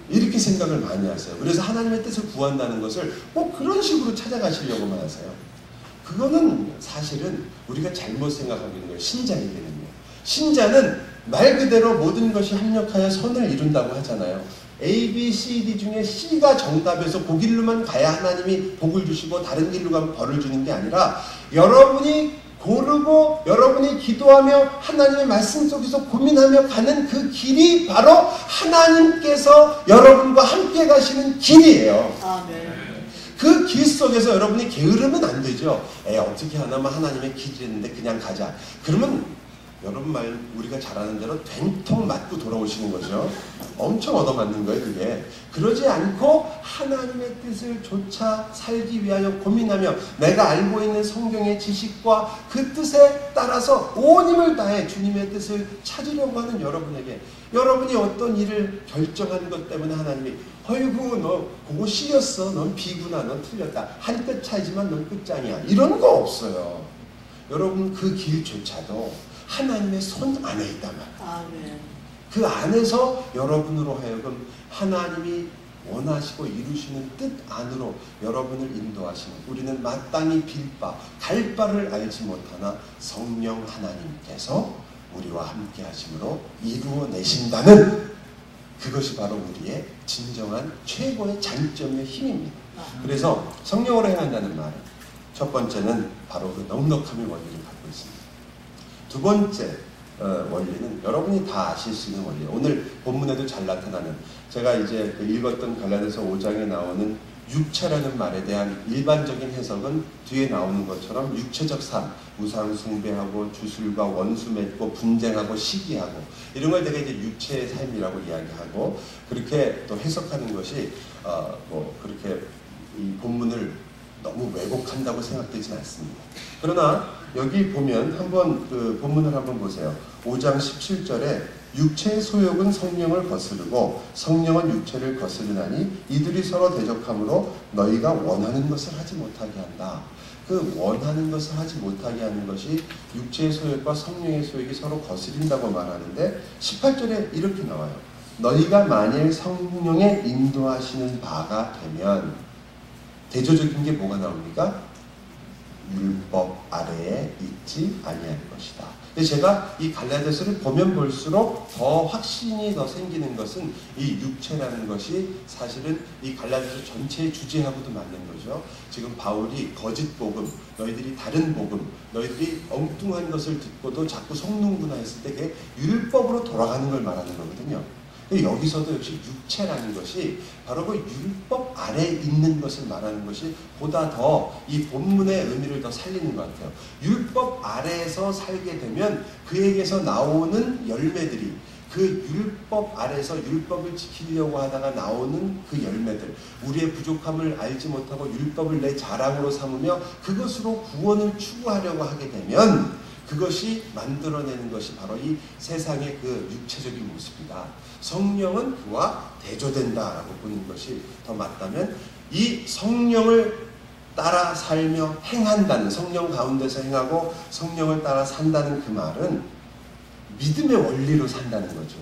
이렇게 생각을 많이 하세요. 그래서 하나님의 뜻을 구한다는 것을 꼭 그런 식으로 찾아가시려고만 하세요. 그거는 사실은 우리가 잘못 생각하고 있는 거예요. 신자에게는요. 신자는 말 그대로 모든 것이 합력하여 선을 이룬다고 하잖아요. A, B, C, D 중에 C가 정답에서 그 길로만 가야 하나님이 복을 주시고 다른 길로 가면 벌을 주는 게 아니라 여러분이 고르고 여러분이 기도하며 하나님의 말씀 속에서 고민하며 가는 그 길이 바로 하나님께서 여러분과 함께 가시는 길이에요. 아멘. 그 길 속에서 여러분이 게으르면 안 되죠. 어떻게 하나만 하나님의 길이 있는데 그냥 가자. 그러면 여러분 말 우리가 잘 아는 대로 된통 맞고 돌아오시는 거죠. 엄청 얻어맞는 거예요 그게. 그러지 않고 하나님의 뜻을 조차 살기 위하여 고민하며 내가 알고 있는 성경의 지식과 그 뜻에 따라서 온 힘을 다해 주님의 뜻을 찾으려고 하는 여러분에게, 여러분이 어떤 일을 결정한 것 때문에 하나님이 어이구 너 그거 C였어, 넌 B구나, 넌 틀렸다, 한 끗 차이지만 넌 끝장이야, 이런 거 없어요. 여러분 그 길조차도 하나님의 손 안에 있단 말이에요. 아멘. 그 안에서 여러분으로 하여금 하나님이 원하시고 이루시는 뜻 안으로 여러분을 인도하시는, 우리는 마땅히 빌 바, 갈 바를 알지 못하나 성령 하나님께서 우리와 함께 하심으로 이루어내신다는, 그것이 바로 우리의 진정한 최고의 장점의 힘입니다. 그래서 성령으로 행한다는 말, 첫 번째는 바로 그 넉넉함의 원리를 갖고 있습니다. 두 번째 원리는 여러분이 다 아실 수 있는 원리예요. 오늘 본문에도 잘 나타나는, 제가 이제 그 읽었던 갈라디아서 5장에 나오는 육체라는 말에 대한 일반적인 해석은 뒤에 나오는 것처럼 육체적 삶, 우상 숭배하고 주술과 원수 맺고 분쟁하고 시기하고 이런 걸 내가 이제 육체의 삶이라고 이야기하고 그렇게 또 해석하는 것이 뭐 그렇게 이 본문을 너무 왜곡한다고 생각되지는 않습니다. 그러나 여기 보면 한번 그 본문을 한번 보세요. 5장 17절에 육체의 소욕은 성령을 거스르고 성령은 육체를 거스르나니 이들이 서로 대적함으로 너희가 원하는 것을 하지 못하게 한다. 그 원하는 것을 하지 못하게 하는 것이 육체의 소욕과 성령의 소욕이 서로 거스린다고 말하는데 18절에 이렇게 나와요. 너희가 만일 성령의 인도하시는 바가 되면, 대조적인 게 뭐가 나옵니까? 율법 아래에 있지 아니할 것이다. 근데 제가 이 갈라디아서를 보면 볼수록 더 확신이 더 생기는 것은 이 육체라는 것이 사실은 이 갈라디아서 전체의 주제하고도 맞는 거죠. 지금 바울이 거짓 복음, 너희들이 다른 복음, 너희들이 엉뚱한 것을 듣고도 자꾸 속는구나 했을 때 그게 율법으로 돌아가는 걸 말하는 거거든요. 여기서도 역시 육체라는 것이 바로 그 율법 아래에 있는 것을 말하는 것이 보다 더 이 본문의 의미를 더 살리는 것 같아요. 율법 아래에서 살게 되면 그에게서 나오는 열매들이, 그 율법 아래에서 율법을 지키려고 하다가 나오는 그 열매들, 우리의 부족함을 알지 못하고 율법을 내 자랑으로 삼으며 그것으로 구원을 추구하려고 하게 되면 그것이 만들어내는 것이 바로 이 세상의 그 육체적인 모습이다. 성령은 그와 대조된다라고 보는 것이 더 맞다면, 이 성령을 따라 살며 행한다는, 성령 가운데서 행하고 성령을 따라 산다는 그 말은 믿음의 원리로 산다는 거죠.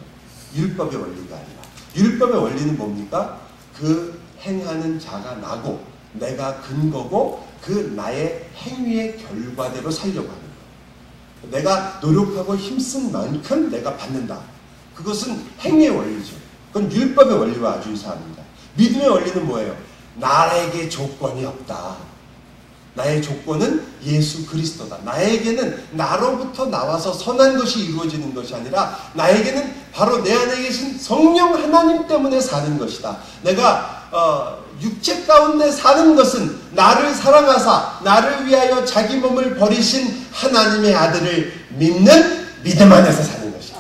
율법의 원리가 아니라. 율법의 원리는 뭡니까? 그 행하는 자가 나고 내가 근거고 그 나의 행위의 결과대로 살려고 하는 거예요. 내가 노력하고 힘쓴 만큼 내가 받는다. 그것은 행위의 원리죠. 그건 율법의 원리와 아주 유사합니다. 믿음의 원리는 뭐예요? 나에게 조건이 없다. 나의 조건은 예수 그리스도다. 나에게는 나로부터 나와서 선한 것이 이루어지는 것이 아니라 나에게는 바로 내 안에 계신 성령 하나님 때문에 사는 것이다. 내가 육체 가운데 사는 것은 나를 사랑하사 나를 위하여 자기 몸을 버리신 하나님의 아들을 믿는 믿음 안에서 사는 것이다.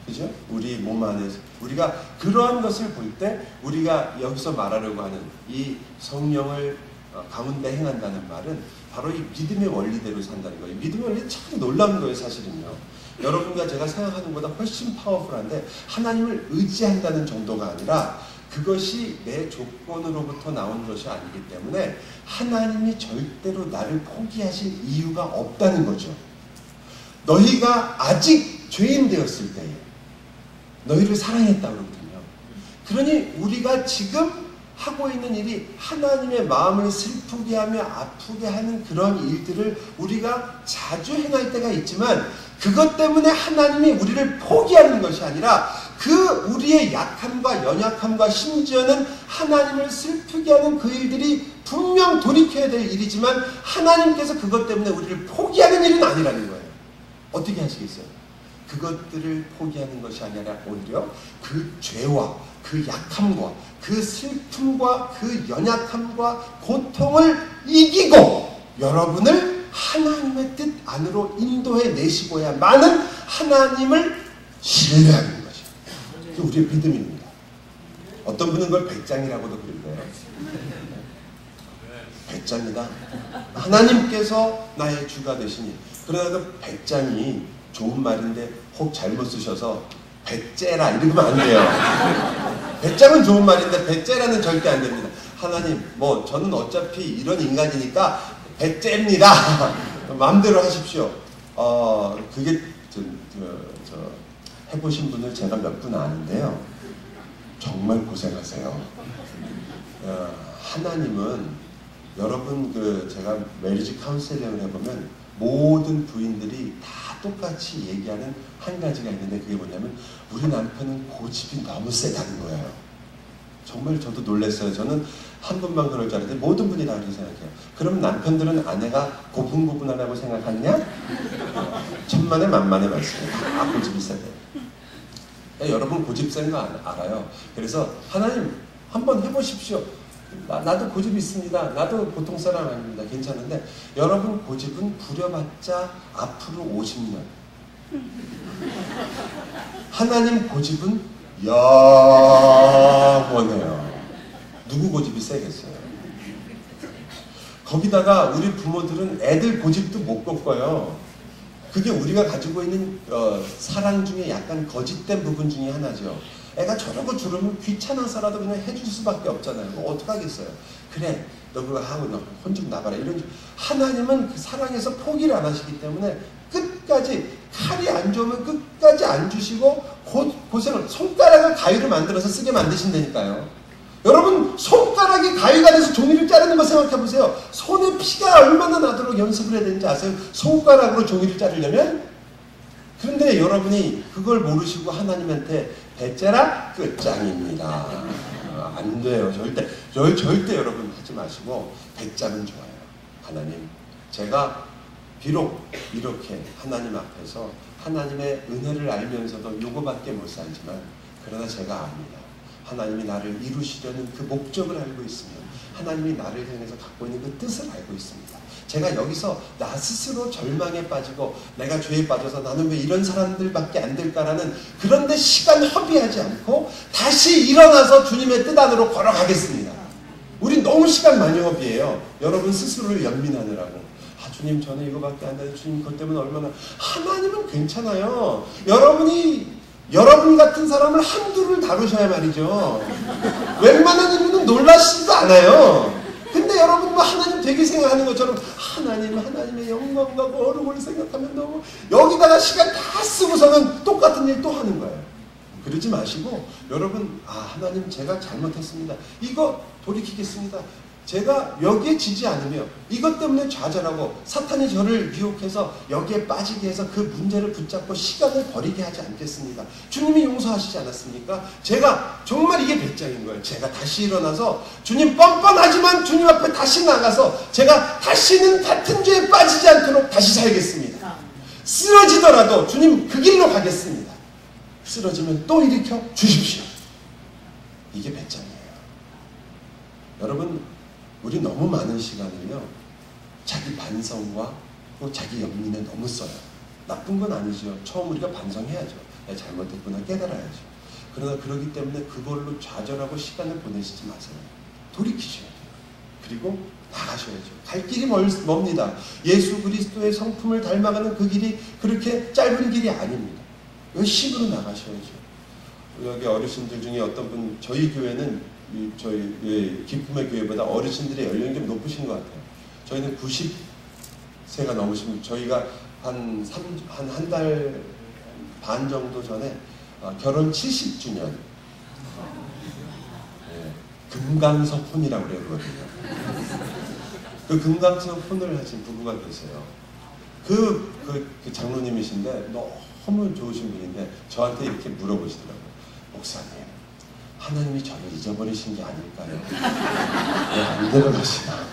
그죠? 우리 몸 안에서 우리가 그러한 것을 볼 때 우리가 여기서 말하려고 하는 이 성령을 가운데 행한다는 말은 바로 이 믿음의 원리대로 산다는 거예요. 믿음의 원리는 참 놀라운 거예요, 사실은요. 여러분과 제가 생각하는 것보다 훨씬 파워풀한데 하나님을 의지한다는 정도가 아니라 그것이 내 조건으로부터 나온 것이 아니기 때문에 하나님이 절대로 나를 포기하실 이유가 없다는 거죠. 너희가 아직 죄인 되었을 때에 너희를 사랑했다 그러거든요. 그러니 우리가 지금 하고 있는 일이 하나님의 마음을 슬프게 하며 아프게 하는 그런 일들을 우리가 자주 행할 때가 있지만 그것 때문에 하나님이 우리를 포기하는 것이 아니라 그 우리의 약함과 연약함과 심지어는 하나님을 슬프게 하는 그 일들이 분명 돌이켜야 될 일이지만 하나님께서 그것 때문에 우리를 포기하는 일은 아니라는 거예요. 어떻게 하시겠어요? 그것들을 포기하는 것이 아니라 오히려 그 죄와 그 약함과 그 슬픔과 그 연약함과 고통을 이기고 여러분을 하나님의 뜻 안으로 인도해 내시고야만은 하나님을 신뢰하는 것이에요. 그게 우리의 믿음입니다. 어떤 분은 그걸 배짱이라고도 그러는데요. 배짱이다. 하나님께서 나의 주가 되시니. 그러나 그 배짱이 좋은 말인데 혹 잘못 쓰셔서 배째라 이러면 안 돼요. 배짱은 좋은 말인데 배째라는 절대 안 됩니다. 하나님, 뭐 저는 어차피 이런 인간이니까 배째입니다. 마음대로 하십시오. 그게 해보신 분을 제가 몇 분 아는데요. 정말 고생하세요. 하나님은 여러분 제가 메리지 카운셀링을 해보면 모든 부인들이 다 똑같이 얘기하는 한 가지가 있는데 그게 뭐냐면 우리 남편은 고집이 너무 세다는 거예요. 정말 저도 놀랐어요. 저는 한 분만 그럴 줄 알았는데 모든 분이 다 그렇게 생각해요. 그럼 남편들은 아내가 고분고분하다고 생각하느냐? 천만에 만만의 말씀이에요. 다 고집이 세대요. 여러분 고집 센 거 알아요. 그래서 하나님 한번 해보십시오. 나도 고집이 있습니다. 나도 보통 사람 아닙니다. 괜찮은데 여러분 고집은 부려봤자 앞으로 50년. 하나님 고집은 영원해요. 누구 고집이 세겠어요? 거기다가 우리 부모들은 애들 고집도 못 꺾어요. 그게 우리가 가지고 있는 사랑 중에 약간 거짓된 부분 중에 하나죠. 애가 저러고 저러면 귀찮아서라도 그냥 해줄 수밖에 없잖아요. 뭐 어떡하겠어요. 그래, 너 그거 하고 너 혼 좀 나가라. 이런. 하나님은 그 사랑에서 포기를 안 하시기 때문에 끝까지 칼이 안 좋으면 끝까지 안 주시고 고생을 손가락을 가위로 만들어서 쓰게 만드신다니까요. 여러분 손가락이 가위가 돼서 종이를 자르는 거 생각해 보세요. 손에 피가 얼마나 나도록 연습을 해야 되는지 아세요? 손가락으로 종이를 자르려면? 그런데 여러분이 그걸 모르시고 하나님한테 배째라 끝장입니다. 안 돼요. 절대 여러분 하지 마시고 배짱은 좋아요. 하나님, 제가 비록 이렇게 하나님 앞에서 하나님의 은혜를 알면서도 요거밖에 못 살지만 그러나 제가 압니다. 하나님이 나를 이루시려는 그 목적을 알고 있으며 하나님이 나를 향해서 갖고 있는 그 뜻을 알고 있습니다. 제가 여기서 나 스스로 절망에 빠지고 내가 죄에 빠져서 나는 왜 이런 사람들밖에 안 될까라는 그런데 시간 허비하지 않고 다시 일어나서 주님의 뜻 안으로 걸어가겠습니다. 우리 너무 시간 많이 허비해요. 여러분 스스로를 연민하느라고. 주님 저는 이거밖에 안 돼요. 주님 그것 때문에 얼마나. 하나님은 괜찮아요. 여러분 같은 사람을 한두를 다루셔야 말이죠. 웬만한 일은 놀라시지도 않아요. 근데 여러분 뭐 하나님 되게 생각하는 것처럼 하나님의 영광과 거룩을 생각하면 너무 여기다가 시간 다 쓰고서는 똑같은 일 또 하는 거예요. 그러지 마시고 여러분 하나님 제가 잘못했습니다. 이거 돌이키겠습니다. 제가 여기에 지지 않으며 이것 때문에 좌절하고 사탄이 저를 유혹해서 여기에 빠지게 해서 그 문제를 붙잡고 시간을 버리게 하지 않겠습니다. 주님이 용서하시지 않았습니까? 제가 정말 이게 배짱인 거예요. 제가 다시 일어나서 주님 뻔뻔하지만 주님 앞에 다시 나가서 제가 다시는 같은 죄에 빠지지 않도록 다시 살겠습니다. 쓰러지더라도 주님 그 길로 가겠습니다. 쓰러지면 또 일으켜 주십시오. 이게 배짱이에요. 여러분 우리 너무 많은 시간을요 자기 반성과 또 자기 연민에 너무 써요. 나쁜 건 아니죠. 처음 우리가 반성해야죠. 잘못했구나 깨달아야죠. 그러나 그러기 때문에 그걸로 좌절하고 시간을 보내시지 마세요. 돌이키셔야 돼요. 그리고 나가셔야죠. 갈 길이 멉니다. 예수 그리스도의 성품을 닮아가는 그 길이 그렇게 짧은 길이 아닙니다. 열심으로 나가셔야죠. 여기 어르신들 중에 어떤 분 저희 교회는 저희 기쁨의 교회보다 어르신들의 연령이 좀 높으신 것 같아요. 저희는 90세가 넘으시면 저희가 한 달 반 정도 전에 결혼 70주년 금강석 혼이라고 그러거든요. 그 금강석 혼을 하신 부부가 계세요. 그 장로님이신데 너무 좋으신 분인데 저한테 이렇게 물어보시더라고요. 목사님, 하나님이 저를 잊어버리신 게 아닐까요? 왜 안 들어가시나?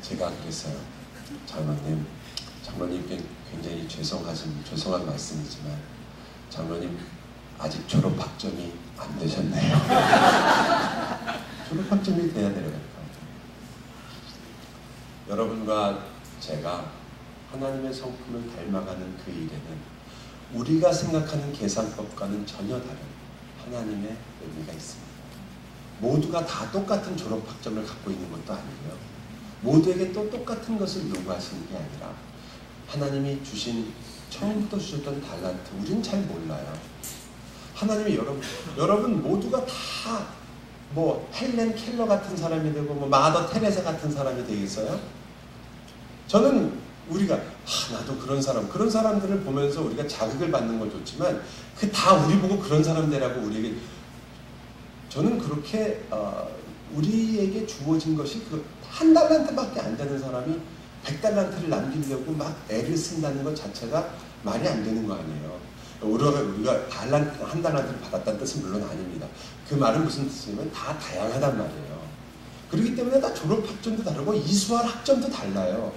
제가 그랬어요. 장로님께 굉장히 죄송한 말씀이지만 장로님 아직 졸업학점이 안 되셨네요. 졸업학점이 돼야 되는 거예요. 여러분과 제가 하나님의 성품을 닮아가는 그 일에는 우리가 생각하는 계산법과는 전혀 다른 하나님의 의미가 있습니다. 모두가 다 똑같은 졸업학점을 갖고 있는 것도 아니고요. 모두에게 또 똑같은 것을 요구하시는 게 아니라 하나님이 주신 처음부터 주셨던 달란트 우린 잘 몰라요. 하나님이 여러분 모두가 다 뭐 헬렌 켈러 같은 사람이 되고 뭐 마더 테레사 같은 사람이 되겠어요? 저는 우리가 나도 그런 사람들을 보면서 우리가 자극을 받는 건 좋지만 그 다 우리 보고 그런 사람 되라고 우리에게 저는 그렇게 우리에게 주어진 것이 그 한 달란트밖에 안 되는 사람이 100달란트를 남기려고 막 애를 쓴다는 것 자체가 말이 안 되는 거 아니에요. 우리가 한 달란트를 받았다는 뜻은 물론 아닙니다. 그 말은 무슨 뜻이냐면 다 다양하단 말이에요. 그렇기 때문에 다 졸업학점도 다르고 이수할 학점도 달라요.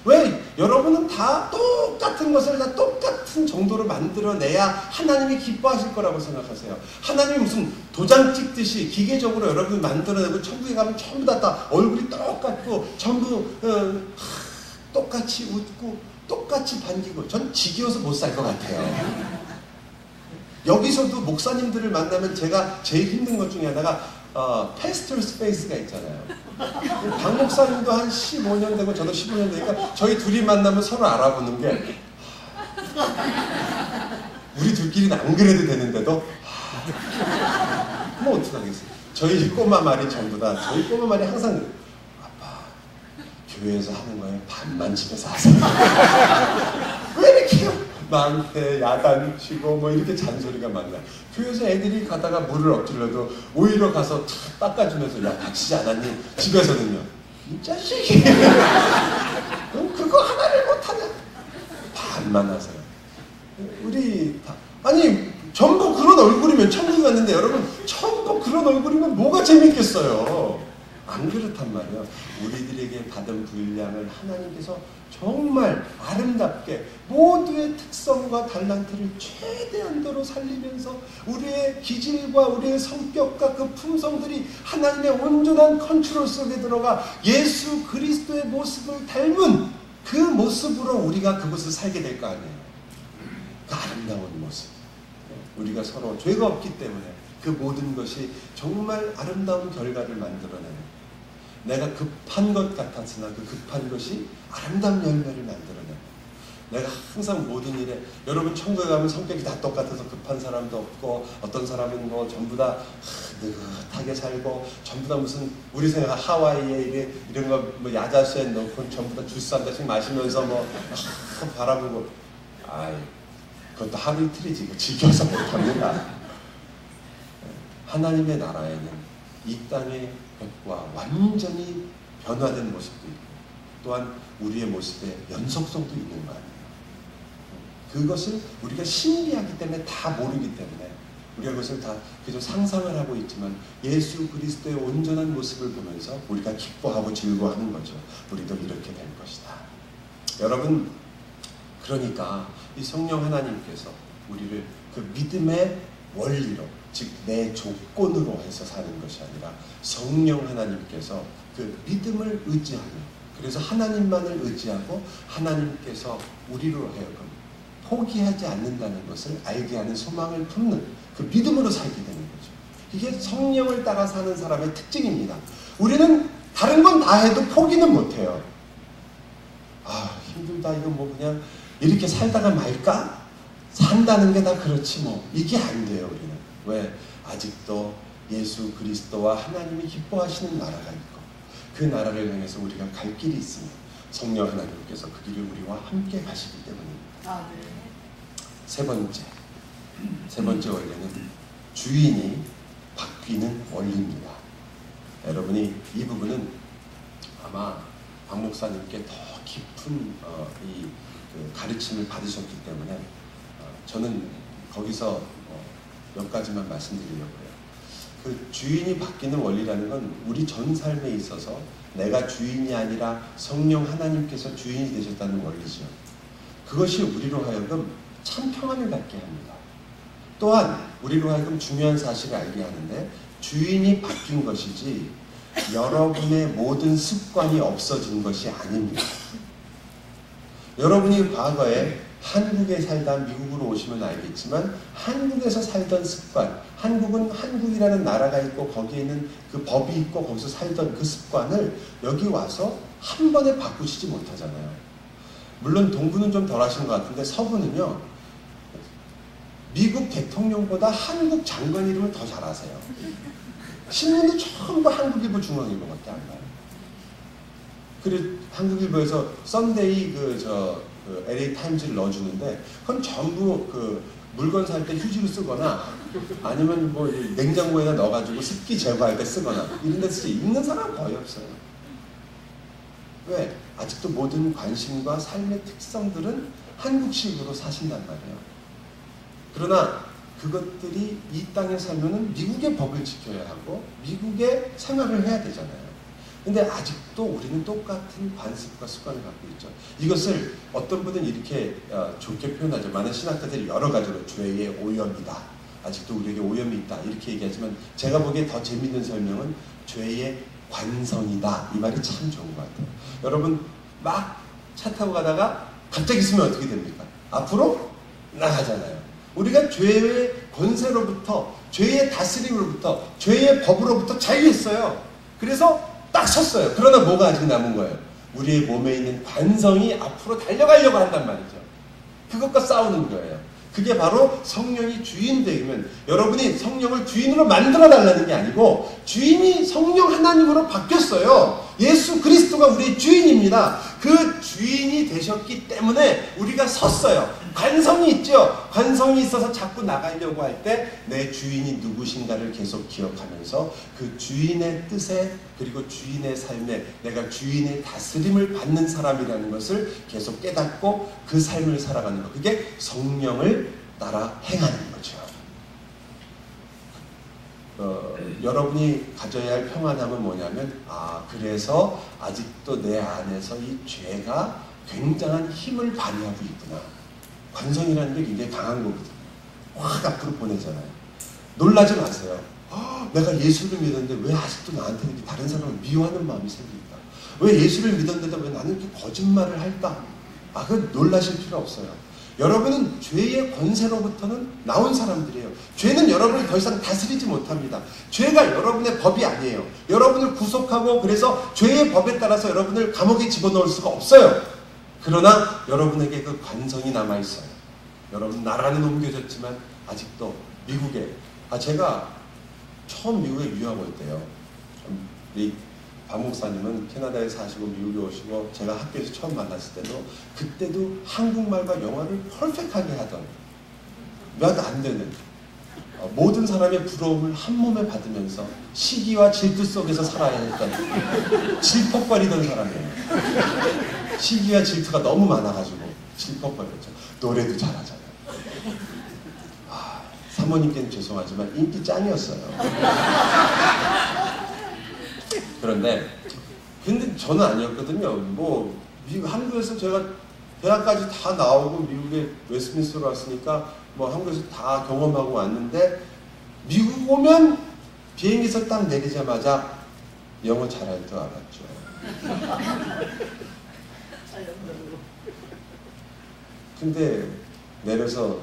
왜? 여러분은 다 똑같은 것을 다 똑같은 정도로 만들어내야 하나님이 기뻐하실 거라고 생각하세요. 하나님이 무슨 도장 찍듯이 기계적으로 여러분이 만들어내고 천국에 가면 전부 다 얼굴이 똑같고 전부 똑같이 웃고 똑같이 반기고 전 지겨워서 못 살 것 같아요. 여기서도 목사님들을 만나면 제가 제일 힘든 것 중에 하나가 패스톨 스페이스가 있잖아요. 박 목사님도 한 15년 되고 저도 15년 되니까 저희 둘이 만나면 서로 알아보는 게 우리 둘끼리는 안 그래도 되는데도 뭐 어떡하겠어요. 저희 꼬마 말이 전부 다 저희 꼬마 말이 항상 아빠 교회에서 하는 거에 반만 집에서 하세요. 왜 이렇게 망태, 야단 치고 뭐 이렇게 잔소리가 많나. 교회에서 애들이 가다가 물을 엎질러도 오히려 가서 닦아주면서 야 다치지 않았니? 집에서는요. 이 자식이 그거 하나를 못하냐? 반만 하세요. 우리 다 아니 전부 그런 얼굴이면 천국에 갔는데 여러분 전부 그런 얼굴이면 뭐가 재밌겠어요. 안 그렇단 말이에요. 우리들에게 받은 분량을 하나님께서 정말 아름답게 모두의 특성과 달란트를 최대한도로 살리면서 우리의 기질과 우리의 성격과 그 품성들이 하나님의 온전한 컨트롤 속에 들어가 예수 그리스도의 모습을 닮은 그 모습으로 우리가 그곳을 살게 될 거 아니에요. 그 아름다운 모습. 우리가 서로 죄가 없기 때문에 그 모든 것이 정말 아름다운 결과를 만들어내는 내가 급한 것 같았으나 그 급한 것이 아름다운 열매를 만들어내는 내가 항상 모든 일에 여러분 천국에 가면 성격이 다 똑같아서 급한 사람도 없고 어떤 사람은 뭐 전부 다 느긋하게 살고 전부 다 무슨 우리 생각 하와이에 이런 거 뭐 야자수에 넣고 전부 다 주스 한 잔씩 마시면서 뭐 바라보고 아이 그것도 하루 이틀이지 이거 지겨워서 못합니다. 하나님의 나라에는 이 땅의 것과 완전히 변화된 모습도 있고 또한 우리의 모습에 연속성도 있는 거 아니에요. 그것을 우리가 신비하기 때문에 다 모르기 때문에 우리가 그것을 다 그저 상상을 하고 있지만 예수 그리스도의 온전한 모습을 보면서 우리가 기뻐하고 즐거워하는 거죠. 우리도 이렇게 될 것이다. 여러분 그러니까 이 성령 하나님께서 우리를 그 믿음의 원리로 즉 내 조건으로 해서 사는 것이 아니라 성령 하나님께서 그 믿음을 의지하는 그래서 하나님만을 의지하고 하나님께서 우리로 하여금 포기하지 않는다는 것을 알게 하는 소망을 품는 그 믿음으로 살게 되는 거죠. 이게 성령을 따라 사는 사람의 특징입니다. 우리는 다른 건 다 해도 포기는 못해요. 아 힘들다 이거 뭐 그냥 이렇게 살다가 말까? 산다는 게 다 그렇지 뭐 이게 안 돼요. 우리는 왜? 아직도 예수 그리스도와 하나님이 기뻐하시는 나라가 있고 그 나라를 향해서 우리가 갈 길이 있습니다. 성령 하나님께서 그 길을 우리와 함께 가시기 때문입니다. 세 번째 원리는 주인이 바뀌는 원리입니다. 여러분이 이 부분은 아마 박 목사님께 더 깊은 그 가르침을 받으셨기 때문에 저는 거기서 몇 가지만 말씀드리려고 해요. 그 주인이 바뀌는 원리라는 건 우리 전 삶에 있어서 내가 주인이 아니라 성령 하나님께서 주인이 되셨다는 원리죠. 그것이 우리로 하여금 참 평안을 갖게 합니다. 또한 우리로 하여금 중요한 사실을 알게 하는데 주인이 바뀐 것이지 여러분의 모든 습관이 없어진 것이 아닙니다. 여러분이 과거에 한국에 살다 미국으로 오시면 알겠지만 한국에서 살던 습관, 한국은 한국이라는 나라가 있고 거기에는 그 법이 있고 거기서 살던 그 습관을 여기 와서 한 번에 바꾸시지 못하잖아요. 물론 동부는 좀 덜 하신 것 같은데 서부는요, 미국 대통령보다 한국 장관 이름을 더 잘 아세요. 신문도 전부 한국일보, 중앙일보밖에 안 봐요. 그리고 한국일보에서 썬데이 그 LA 타임즈를 넣어주는데 그건 전부 그 물건 살 때 휴지로 쓰거나 아니면 뭐 냉장고에다 넣어가지고 습기 제거할 때 쓰거나 이런 데 쓰지 읽는 사람 거의 없어요. 왜? 아직도 모든 관심과 삶의 특성들은 한국식으로 사신단 말이에요. 그러나 그것들이 이 땅에 살면은 미국의 법을 지켜야 하고 미국의 생활을 해야 되잖아요. 근데 아직도 우리는 똑같은 관습과 습관을 갖고 있죠. 이것을 어떤 분은 이렇게 좋게 표현하죠. 많은 신학자들이 여러 가지로 죄의 오염이다. 아직도 우리에게 오염이 있다. 이렇게 얘기하지만 제가 보기에 더 재밌는 설명은 죄의 관성이다. 이 말이 참 좋은 것 같아요. 여러분 막 차 타고 가다가 갑자기 쓰면 어떻게 됩니까? 앞으로 나가잖아요. 우리가 죄의 권세로부터, 죄의 다스림으로부터, 죄의 법으로부터 자유했어요. 그래서 딱 섰어요. 그러나 뭐가 아직 남은 거예요? 우리의 몸에 있는 관성이 앞으로 달려가려고 한단 말이죠. 그것과 싸우는 거예요. 그게 바로 성령이 주인 되면 여러분이 성령을 주인으로 만들어 달라는 게 아니고 주인이 성령 하나님으로 바뀌었어요. 예수 그리스도가 우리의 주인입니다. 그 주인이 되셨기 때문에 우리가 섰어요. 관성이 있죠. 관성이 있어서 자꾸 나가려고 할 때 내 주인이 누구신가를 계속 기억하면서 그 주인의 뜻에 그리고 주인의 삶에 내가 주인의 다스림을 받는 사람이라는 것을 계속 깨닫고 그 삶을 살아가는 것. 그게 성령을 따라 행하는 거죠. 여러분이 가져야 할 평안함은 뭐냐면 그래서 아직도 내 안에서 이 죄가 굉장한 힘을 발휘하고 있구나. 관성이라는 게 굉장히 강한 거거든요. 확 앞으로 보내잖아요. 놀라지 마세요. 내가 예수를 믿었는데 왜 아직도 나한테 이렇게 다른 사람을 미워하는 마음이 생길까? 왜 예수를 믿었는데 왜 나는 이렇게 거짓말을 할까? 그건 놀라실 필요 없어요. 여러분은 죄의 권세로부터는 나온 사람들이에요. 죄는 여러분을 더 이상 다스리지 못합니다. 죄가 여러분의 법이 아니에요. 여러분을 구속하고 그래서 죄의 법에 따라서 여러분을 감옥에 집어넣을 수가 없어요. 그러나 여러분에게 그 관성이 남아있어요. 여러분 나라는 옮겨졌지만 아직도 미국에 제가 처음 미국에 유학 올 때요. 박 목사님은 캐나다에 사시고 미국에 오시고 제가 학교에서 처음 만났을 때도 그때도 한국말과 영어를 퍼펙트하게 하던 몇 안 되는 모든 사람의 부러움을 한 몸에 받으면서 시기와 질투 속에서 살아야 했던 질퍽거리던 사람이에요. 시기와 질투가 너무 많아가지고 질퍽거렸죠. 노래도 잘하잖아요. 사모님께는 죄송하지만 인기 짱이었어요. 근데 저는 아니었거든요. 한국에서 제가 대학까지 다 나오고 미국에 웨스트민스터로 왔으니까 한국에서 다 경험하고 왔는데 미국 오면 비행기에서 딱 내리자마자 영어 잘할 줄 알았죠. 근데 내려서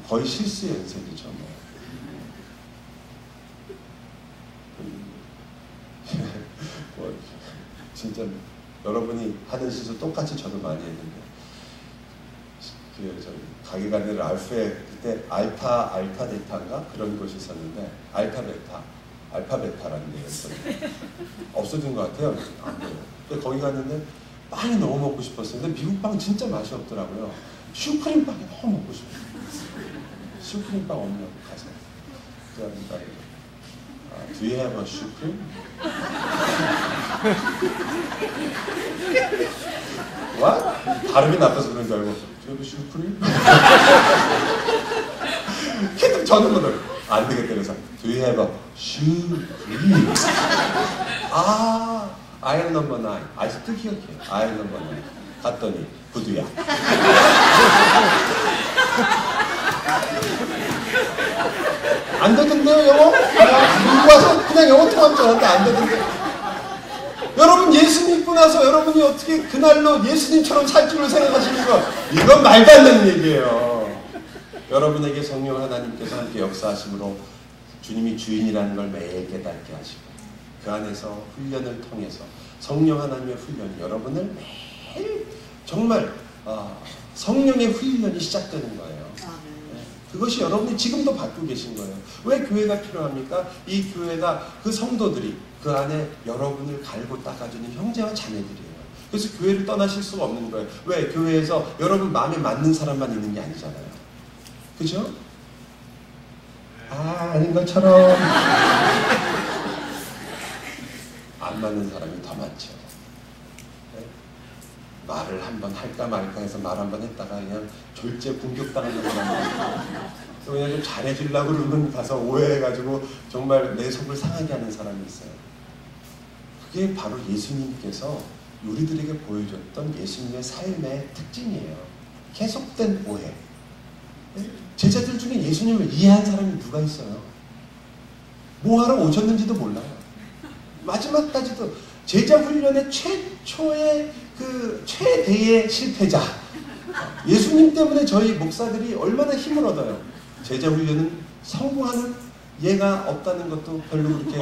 거의 실수 연습이죠. 진짜 여러분이 하는 실수 똑같이 저도 많이 했는데 가게 가는 데를 알파에 그때 알파 데이터인가 그런 곳이 있었는데 알파베타라는 데가 있었는데 없어진 것 같아요. 안 돼요. 근데 거기 갔는데 빵이 너무 먹고 싶었어요. 근데 미국 빵은 진짜 맛이 없더라고요. 슈크림 빵이 너무 먹고 싶어요. 슈크림 빵 없냐고 가서. 그러니까 Do you have a 슈크림? What? 발음이 나빠서 그런 줄 알고 Do you have a 슈크림? 계속 저는 거를 안 되겠다 그래서 Do you have a 슈크림? 아이언 넘버 9 아직도 기억해요. 아이언 넘버 9 갔더니 구두야. 안 되던데요 영어? 미국 와서 그냥 영어 통하면 줄 알았는데 안 되던데. 여러분 예수 믿고 나서 여러분이 어떻게 그날로 예수님처럼 살 줄을 생각하시는 거 이건 말도 안 되는 얘기예요. 여러분에게 성령 하나님께서 함께 역사하심으로 주님이 주인이라는 걸 매일 깨닫게 하시고 그 안에서 훈련을 통해서 성령 하나님의 훈련이 여러분을 매일 정말 성령의 훈련이 시작되는 거예요. 그것이 여러분이 지금도 받고 계신 거예요. 왜 교회가 필요합니까? 이 교회가 그 성도들이 그 안에 여러분을 갈고 닦아주는 형제와 자매들이에요. 그래서 교회를 떠나실 수가 없는 거예요. 왜? 교회에서 여러분 마음에 맞는 사람만 있는 게 아니잖아요. 그죠? 아닌 것처럼 안 맞는 사람이 더 많죠. 네? 말을 한번 할까 말까 해서 말 한번 했다가 그냥 졸제 공격당하는 사람이 그냥 좀 잘해주려고 그러면 가서 오해해가지고 정말 내 속을 상하게 하는 사람이 있어요. 그게 바로 예수님께서 우리들에게 보여줬던 예수님의 삶의 특징이에요. 계속된 오해. 제자들 중에 예수님을 이해한 사람이 누가 있어요? 뭐하러 오셨는지도 몰라요. 마지막까지도 제자 훈련의 최초의 최대의 실패자. 예수님 때문에 저희 목사들이 얼마나 힘을 얻어요. 제자 훈련은 성공하는 예가 없다는 것도 별로 그렇게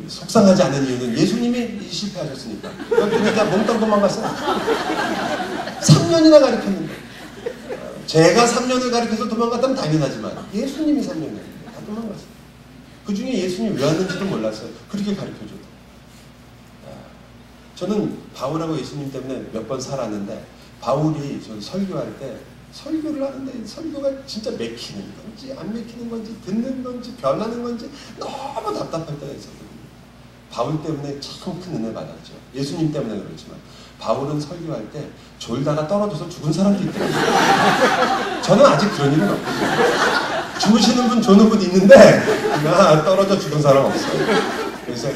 속상하지 않은 이유는 예수님이 실패하셨으니까. 여기 다 몽땅 도망갔어요. 3년이나 가르쳤는데. 제가 3년을 가르쳐서 도망갔다면 당연하지만 예수님이 3년을 다 도망갔어요. 그 중에 예수님이 왜 왔는지도 몰랐어요. 그렇게 가르쳐줘도. 저는 바울하고 예수님 때문에 몇 번 살았는데 바울이 저 설교할 때 설교를 하는데 설교가 진짜 맥히는 건지 안 맥히는 건지 듣는 건지 변하는 건지 너무 답답할 때가 있었거든요. 바울 때문에 참 큰 은혜 받았죠. 예수님 때문에 그렇지만 바울은 설교할 때 졸다가 떨어져서 죽은 사람도 있더라고요. 저는 아직 그런 일은 없거든요. 죽으시는 분 조는 분 있는데 떨어져 죽은 사람 없어요. 그래서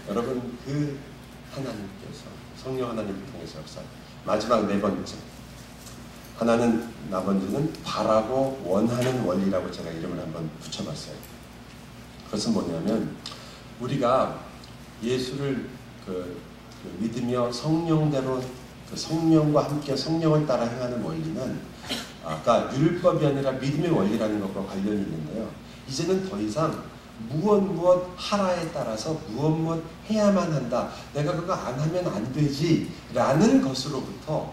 여러분 그 하나님께서 성령 하나님을 통해서 역사 마지막 네 번째 하나는 나머지는 바라고 원하는 원리라고 제가 이름을 한번 붙여봤어요. 그것은 뭐냐면 우리가 예수를 믿으며 성령대로 성령과 함께 성령을 따라 행하는 원리는 아까 율법이 아니라 믿음의 원리라는 것과 관련이 있는데요. 이제는 더 이상 무엇 하라에 따라서 무엇 해야만 한다. 내가 그거 안 하면 안 되지 라는 것으로부터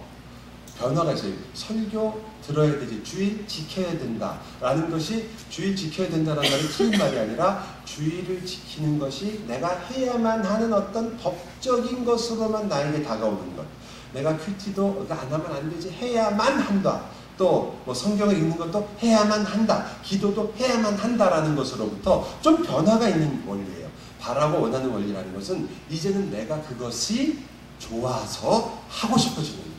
변화가 있어요. 설교 들어야 되지. 주일 지켜야 된다 라는 것이 주일 지켜야 된다는 말이 틀린 말이 아니라 주일을 지키는 것이 내가 해야만 하는 어떤 법적인 것으로만 나에게 다가오는 것. 내가 큐티도 안 하면 안 되지. 해야만 한다. 또 성경을 읽는 것도 해야만 한다. 기도도 해야만 한다라는 것으로부터 좀 변화가 있는 원리예요. 바라고 원하는 원리라는 것은 이제는 내가 그것이 좋아서 하고 싶어지는 거예요.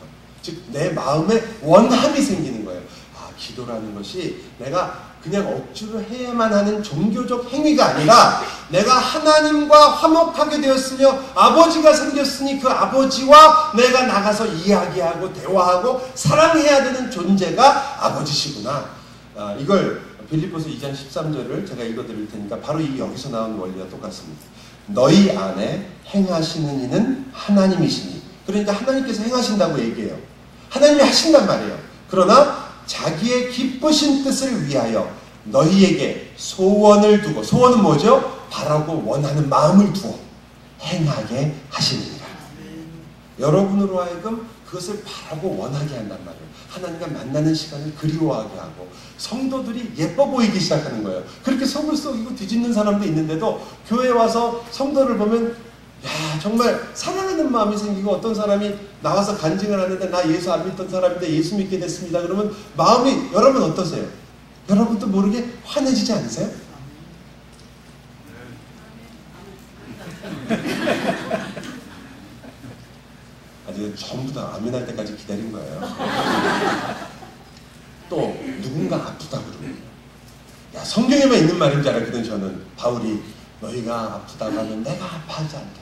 즉 내 마음에 원함이 생기는 거예요. 기도라는 것이 내가 그냥 억지로 해야만 하는 종교적 행위가 아니라 내가 하나님과 화목하게 되었으며 아버지가 생겼으니 그 아버지와 내가 나가서 이야기하고 대화하고 사랑해야 되는 존재가 아버지시구나. 이걸 빌립보서 2장 13절을 제가 읽어드릴 테니까 바로 여기서 나온 원리와 똑같습니다. 너희 안에 행하시는 이는 하나님이시니. 그러니까 하나님께서 행하신다고 얘기해요. 하나님이 하신단 말이에요. 그러나 자기의 기쁘신 뜻을 위하여 너희에게 소원을 두고, 소원은 뭐죠? 바라고 원하는 마음을 두어 행하게 하시느니라. 여러분으로 하여금 그것을 바라고 원하게 한단 말이에요. 하나님과 만나는 시간을 그리워하게 하고 성도들이 예뻐 보이기 시작하는 거예요. 그렇게 속을 썩이고 뒤집는 사람도 있는데도 교회에 와서 성도를 보면 야, 정말 사랑하는 마음이 생기고, 어떤 사람이 나와서 간증을 하는데 나 예수 안 믿던 사람인데 예수 믿게 됐습니다. 그러면 마음이, 여러분 어떠세요? 여러분도 모르게 환해지지 않으세요? 아주 전부 다 아멘할 때까지 기다린 거예요. 또 누군가 아프다 그러면, 야, 성경에만 있는 말인 줄 알았거든. 저는 바울이 너희가 아프다고 하면 내가 아파하지 않다,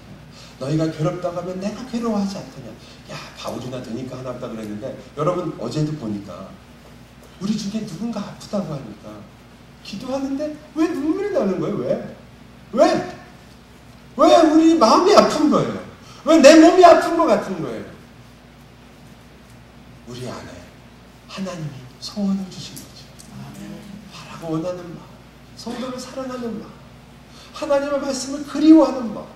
너희가 괴롭다고 하면 내가 괴로워하지 않더냐. 야, 바울이나 되니까 하나 없다 그랬는데, 여러분 어제도 보니까 우리 중에 누군가 아프다고 하니까 기도하는데 왜 눈물이 나는 거예요? 왜? 왜 우리 마음이 아픈 거예요? 왜 내 몸이 아픈 것 같은 거예요? 우리 안에 하나님이 소원을 주신 거죠. 바라고 원하는 마음, 성도를 사랑하는 마음, 하나님의 말씀을 그리워하는 마음,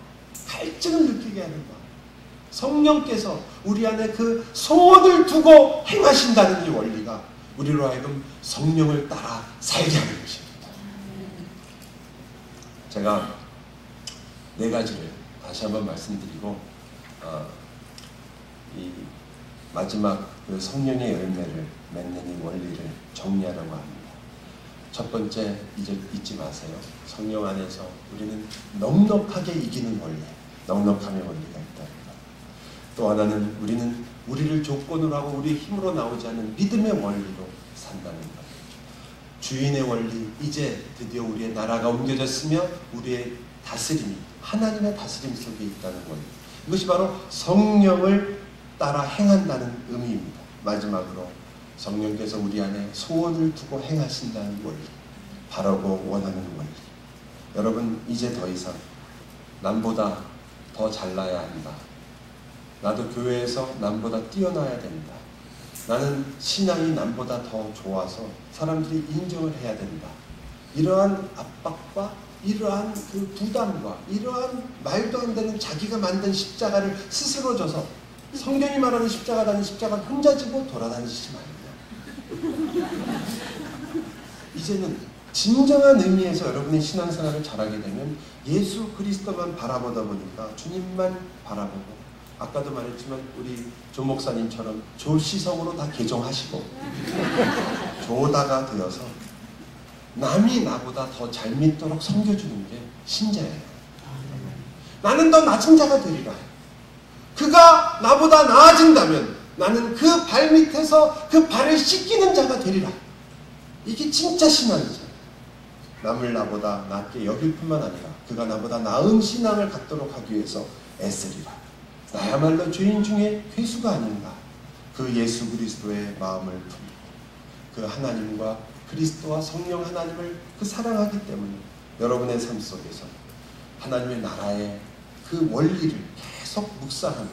갈증을 느끼게 하는 마음, 성령께서 우리 안에 그 소원을 두고 행하신다는 이 원리가 우리로 하여금 성령을 따라 살게 하는 것입니다. 제가 4가지를 다시 한번 말씀드리고 이 마지막 그 성령의 열매를 맺는 이 원리를 정리하려고 합니다. 첫 번째, 잊지 마세요. 성령 안에서 우리는 넉넉하게 이기는 원리, 넉넉함의 원리가 있다는 것. 또 하나는 우리는 우리를 조건으로 하고 우리 힘으로 나오지 않는 믿음의 원리로 산다는 것. 주인의 원리, 이제 드디어 우리의 나라가 옮겨졌으며 우리의 다스림이 하나님의 다스림 속에 있다는 원리. 이것이 바로 성령을 따라 행한다는 의미입니다. 마지막으로 성령께서 우리 안에 소원을 두고 행하신다는 원리, 바라고 원하는 원리. 여러분, 이제 더 이상 남보다 더 잘나야 한다, 나도 교회에서 남보다 뛰어나야 된다, 나는 신앙이 남보다 더 좋아서 사람들이 인정을 해야 된다, 이러한 압박과 이러한 그 부담과 이러한 말도 안 되는 자기가 만든 십자가를 스스로 져서, 성경이 말하는 십자가라는 십자가를 혼자 지고 돌아다니시지 말입니다. 이제는 진정한 의미에서 여러분의 신앙생활을 잘하게 되면 예수 그리스도만 바라보다 보니까, 주님만 바라보고, 아까도 말했지만 우리 조 목사님처럼 조시성으로 다 개종하시고 조다가 되어서 남이 나보다 더 잘 믿도록 섬겨주는 게 신자예요. 나는 더 낮은 자가 되리라. 그가 나보다 나아진다면 나는 그 발밑에서 그 발을 씻기는 자가 되리라. 이게 진짜 신앙이죠. 남을 나보다 낮게 여길 뿐만 아니라 그가 나보다 나은 신앙을 갖도록 하기 위해서 애쓰리라. 나야말로 죄인 중에 괴수가 아닌가. 그 예수 그리스도의 마음을 품고 그 하나님과 그리스도와 성령 하나님을 그 사랑하기 때문에 여러분의 삶 속에서 하나님의 나라의 그 원리를 계속 묵상하며,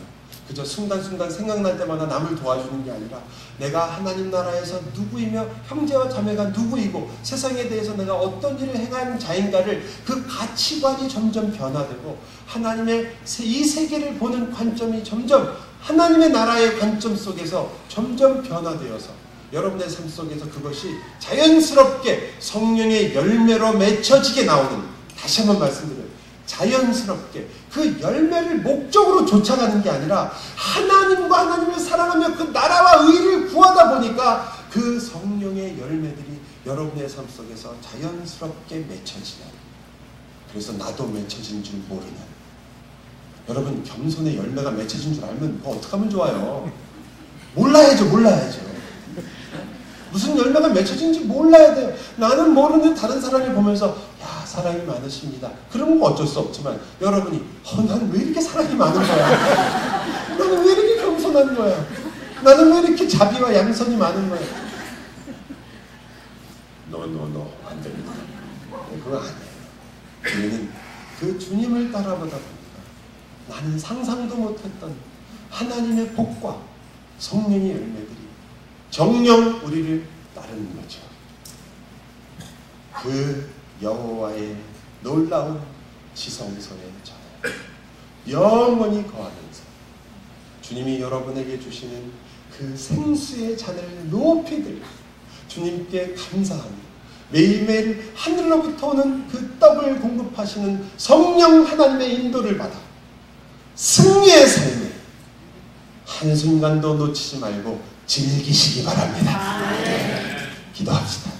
그저 순간순간 생각날 때마다 남을 도와주는 게 아니라 내가 하나님 나라에서 누구이며 형제와 자매가 누구이고 세상에 대해서 내가 어떤 일을 행하는 자인가를, 그 가치관이 점점 변화되고 하나님의 이 세계를 보는 관점이 점점 하나님의 나라의 관점 속에서 점점 변화되어서 여러분의 삶 속에서 그것이 자연스럽게 성령의 열매로 맺혀지게 나오는, 다시 한번 말씀드려요. 자연스럽게 그 열매를 목적으로 쫓아가는 게 아니라 하나님과 하나님을 사랑하며 그 나라와 의를 구하다 보니까 그 성령의 열매들이 여러분의 삶 속에서 자연스럽게 맺혀지는, 그래서 나도 맺혀진 줄 모르는, 여러분 겸손의 열매가 맺혀진 줄 알면 뭐 어떡하면 좋아요. 몰라야죠. 무슨 열매가 맺혀진지 몰라야 돼요. 나는 모르는 다른 사람이 보면서 야, 사랑이 많으십니다. 그런 거 어쩔 수 없지만 여러분이 나는 왜 이렇게 사랑이 많은 거야? 나는 왜 이렇게 겸손한 거야? 나는 왜 이렇게 자비와 양선이 많은 거야? 노 안 됩니다. 그거 아니에요. 우리는 그 주님을 따라보다 보니까 나는 상상도 못했던 하나님의 복과 성령의 열매들이 정령 우리를 따르는 거죠. 그 여호와의 놀라운 지성소에 전해 영원히 거하면서 주님이 여러분에게 주시는 그 생수의 잔을 높이 들고 주님께 감사하며 매일매일 하늘로부터 오는 그 떡을 공급하시는 성령 하나님의 인도를 받아 승리의 삶을 한순간도 놓치지 말고 즐기시기 바랍니다. 기도합시다.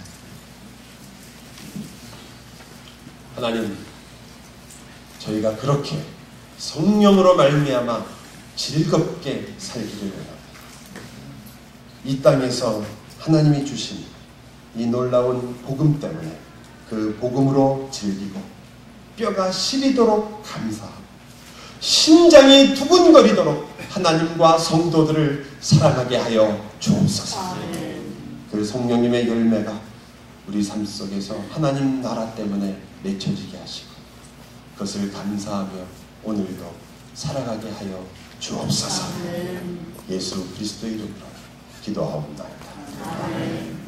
하나님, 저희가 그렇게 성령으로 말미암아 즐겁게 살기를 원합니다. 이 땅에서 하나님이 주신 이 놀라운 복음 때문에 그 복음으로 즐기고 뼈가 시리도록 감사하고 심장이 두근거리도록 하나님과 성도들을 사랑하게 하여 주옵소서. 그 성령님의 열매가 우리 삶 속에서 하나님 나라 때문에 맺혀지게 하시고 그것을 감사하며 오늘도 살아가게 하여 주옵소서. 예수 그리스도의 이름으로 기도하옵나이다.